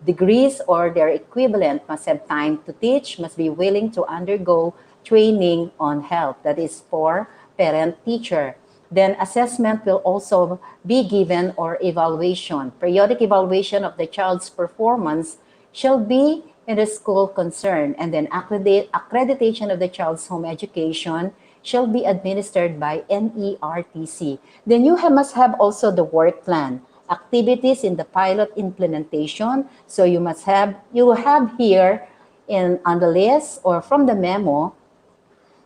degrees, or their equivalent must have time to teach, must be willing to undergo training on health. That is for parent-teacher. Then assessment will also be given, or evaluation. Periodic evaluation of the child's performance shall be in the school concerned, and then accreditation of the child's home education shall be administered by NERTC. Then you must have also the work plan, activities in the pilot implementation. So you have here on the list or from the memo,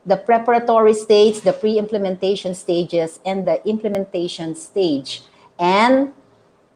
the preparatory stage, the pre-implementation stages, and the implementation stage. And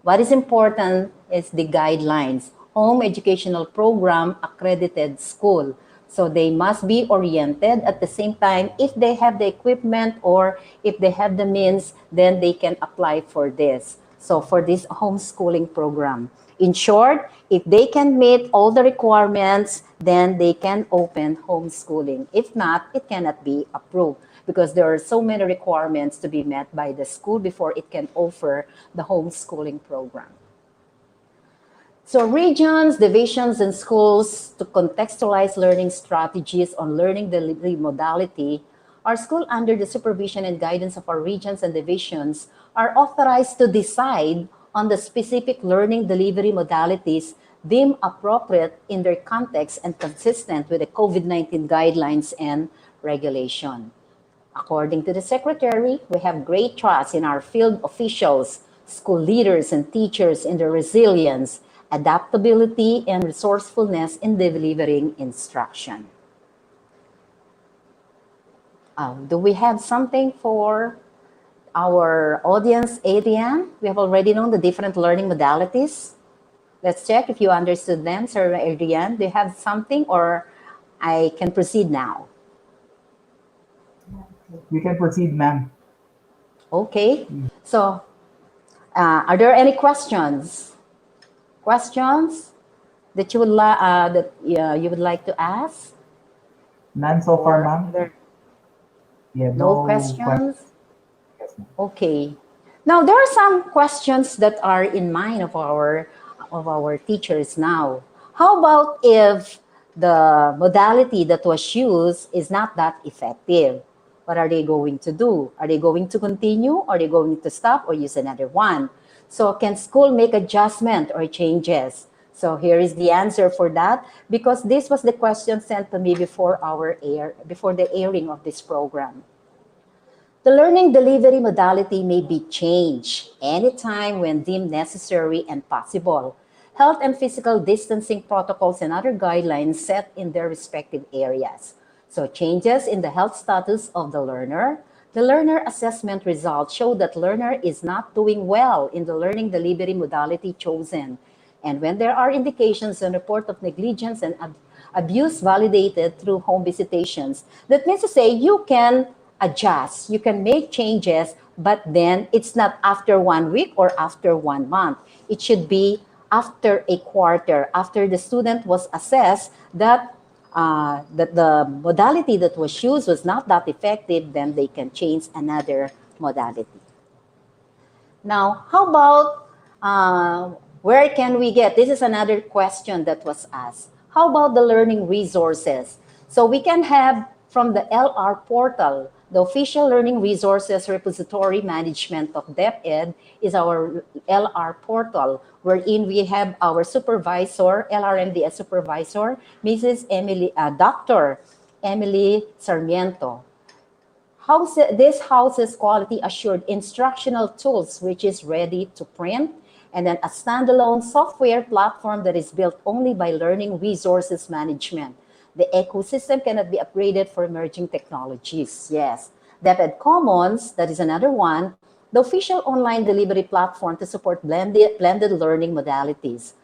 what is important is the guidelines. Home educational program, accredited school. So they must be oriented. At the same time, if they have the equipment or if they have the means, then they can apply for this. So for this homeschooling program. In short, if they can meet all the requirements, then they can open homeschooling. If not, it cannot be approved because there are so many requirements to be met by the school before it can offer the homeschooling program. So regions, divisions, and schools to contextualize learning strategies on learning delivery modality, our school under the supervision and guidance of our regions and divisions are authorized to decide on the specific learning delivery modalities deemed appropriate in their context and consistent with the COVID-19 guidelines and regulation. According to the Secretary, we have great trust in our field officials, school leaders, and teachers in their resilience, adaptability, and resourcefulness in delivering instruction. Do we have something for our audience, Adrian? We have already known the different learning modalities. Let's check if you understood them, Sir Adrian. Do you have something, or I can proceed now? You can proceed, ma'am. Okay. So, are there any questions? Questions that you would like to ask? None so far, ma'am. Yeah, No questions? Yes, ma'am. Okay. Now there are some questions that are in mind of our teachers now. How about if the modality that was used is not that effective? What are they going to do? Are they going to continue? Are they going to stop or use another one? So can school make adjustment or changes? So here is the answer for that, because this was the question sent to me before the airing of this program. The learning delivery modality may be changed anytime when deemed necessary and possible. Health and physical distancing protocols and other guidelines set in their respective areas. So changes in the health status of the learner assessment results show that learner is not doing well in the learning delivery modality chosen. And when there are indications and report of negligence and abuse validated through home visitations, that means to say you can adjust, you can make changes, but then it's not after 1 week or after 1 month. It should be after a quarter, after the student was assessed that the modality that was used was not that effective, then they can change another modality. Now, how about where can we get? This is another question that was asked. How about the learning resources? So we can have from the LR portal, the official learning resources repository management of DepEd is our LR portal, wherein we have our supervisor, LRMDS supervisor, Dr. Emily Sarmiento. This houses quality assured instructional tools, which is ready to print, and then a standalone software platform that is built only by learning resources management. The ecosystem cannot be upgraded for emerging technologies. Yes. DepEd Commons, that is another one, the official online delivery platform to support blended learning modalities.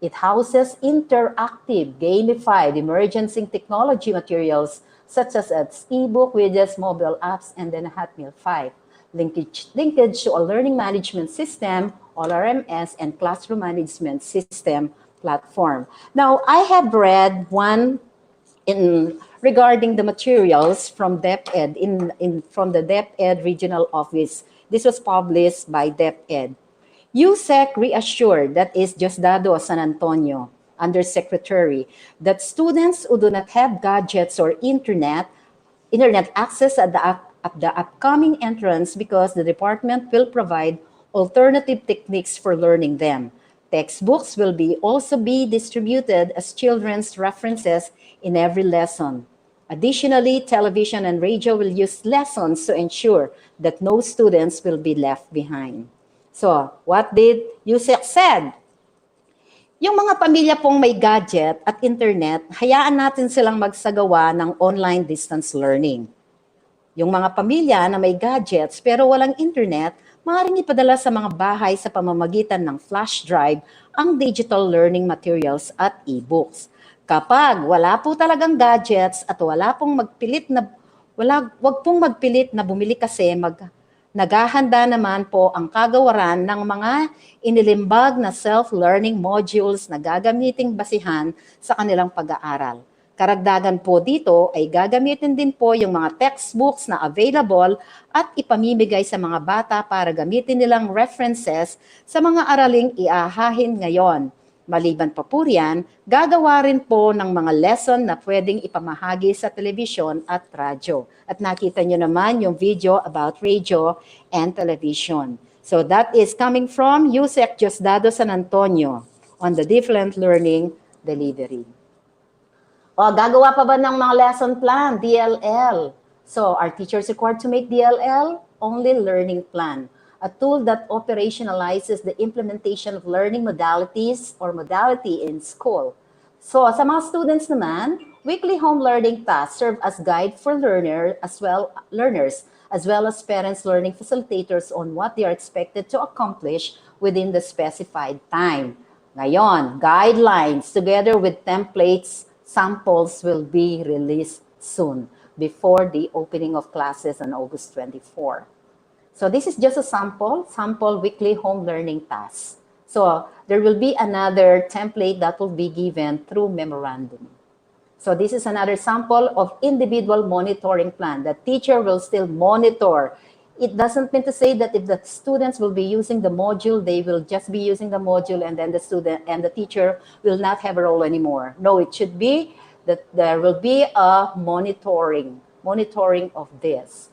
It houses interactive, gamified, emerging technology materials such as ebook, widgets, mobile apps, and then Hotmail 5. Linkage to a learning management system, LRMS, and classroom management system platform. Now, I have read one in regarding the materials from DepEd from the DepEd Regional Office. This was published by DepEd. USEC reassured, that is Diosdado San Antonio, Undersecretary, that students who do not have gadgets or internet access at the upcoming entrance, because the department will provide alternative techniques for learning them. Textbooks will also be distributed as children's references in every lesson. Additionally, television and radio will use lessons to ensure that no students will be left behind. So, what did USEC said? Yung mga pamilya pong may gadget at internet, hayaan natin silang magsagawa ng online distance learning. Yung mga pamilya na may gadgets pero walang internet, maaaring ipadala sa mga bahay sa pamamagitan ng flash drive ang digital learning materials at e-books. Kapag wala po talagang gadgets at wag pong magpilit na bumili kasi naghahanda naman po ang kagawaran ng mga inilimbag na self-learning modules na gagamiting basihan sa kanilang pag-aaral. Karagdagan po dito ay gagamitin din po yung mga textbooks na available at ipamimigay sa mga bata para gamitin nilang references sa mga araling iahahin ngayon. Maliban pa po riyan, gagawa rin po ng mga lesson na pwedeng ipamahagi sa television at radyo. At nakita nyo naman yung video about radio and television. So that is coming from USEC Diosdado San Antonio on the different learning delivery. O, gagawa pa ba ng mga lesson plan, DLL? So, are teachers required to make DLL? Only learning plan, a tool that operationalizes the implementation of learning modalities or modality in school. So, sa mga students naman, weekly home learning tasks serve as guide for learners as well as parents learning facilitators on what they are expected to accomplish within the specified time. Ngayon, guidelines together with templates, samples will be released soon before the opening of classes on August 24. So this is just a sample weekly home learning tasks. So there will be another template that will be given through memorandum. So this is another sample of individual monitoring plan. The teacher will still monitor. It doesn't mean to say that if the students will be using the module, they will just be using the module and then the student and the teacher will not have a role anymore. No, it should be that there will be a monitoring of this.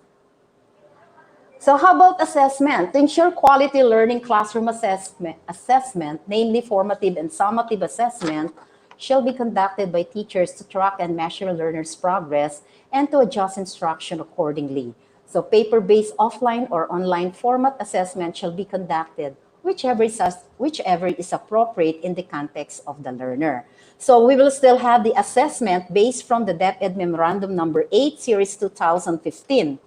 So how about assessment? To ensure quality learning classroom assessment, namely formative and summative assessment, shall be conducted by teachers to track and measure learners' progress and to adjust instruction accordingly. So paper-based offline or online format assessment shall be conducted, whichever is appropriate in the context of the learner. So we will still have the assessment based from the DepEd Memorandum Number 8, Series 2015.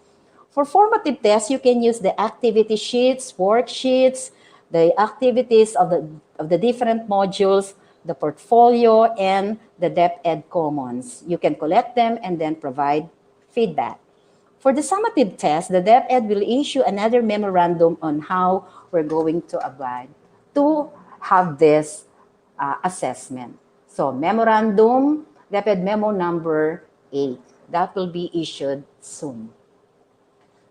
For formative tests, you can use the activity sheets, worksheets, the activities of the different modules, the portfolio, and the DepEd Commons. You can collect them and then provide feedback. For the summative test, the DepEd will issue another memorandum on how we're going to abide to have this assessment. So memorandum, DepEd Memo Number 8, that will be issued soon.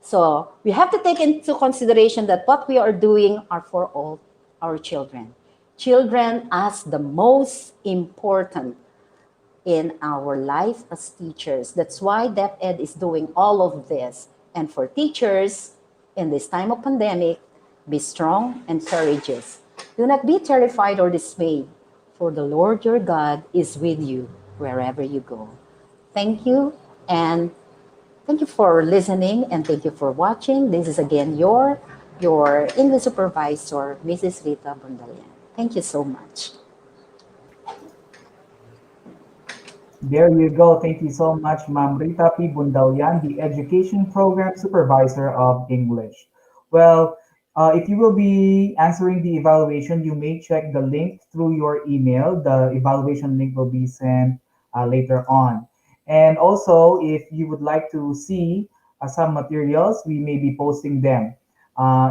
So we have to take into consideration that what we are doing are for all our children. Children as the most important in our life as teachers. That's why DepEd is doing all of this. And for teachers, in this time of pandemic, be strong and courageous. Do not be terrified or dismayed, for the Lord your God is with you wherever you go. Thank you, and thank you for listening, and thank you for watching. This is again your English supervisor, Mrs. Rita Bundalian. Thank you so much. There you go. Thank you so much, Ma'am Rita P. Bundalian, the Education Program Supervisor of English. Well, if you will be answering the evaluation, you may check the link through your email. The evaluation link will be sent later on. And also, if you would like to see some materials, we may be posting them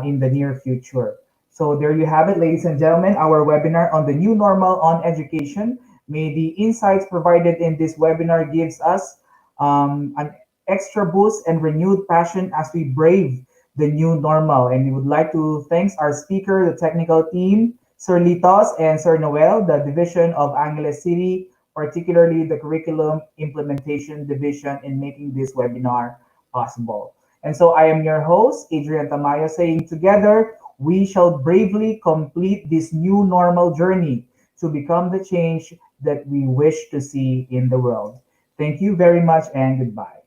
in the near future. So there you have it, ladies and gentlemen, our webinar on the new normal on education. May the insights provided in this webinar gives us an extra boost and renewed passion as we brave the new normal. And we would like to thank our speaker, the technical team, Sir Litos and Sir Noel, the division of Angeles City, particularly the curriculum implementation division in making this webinar possible. And so I am your host, Adrian Tamayo, saying together, we shall bravely complete this new normal journey to become the change that we wish to see in the world. Thank you very much and goodbye.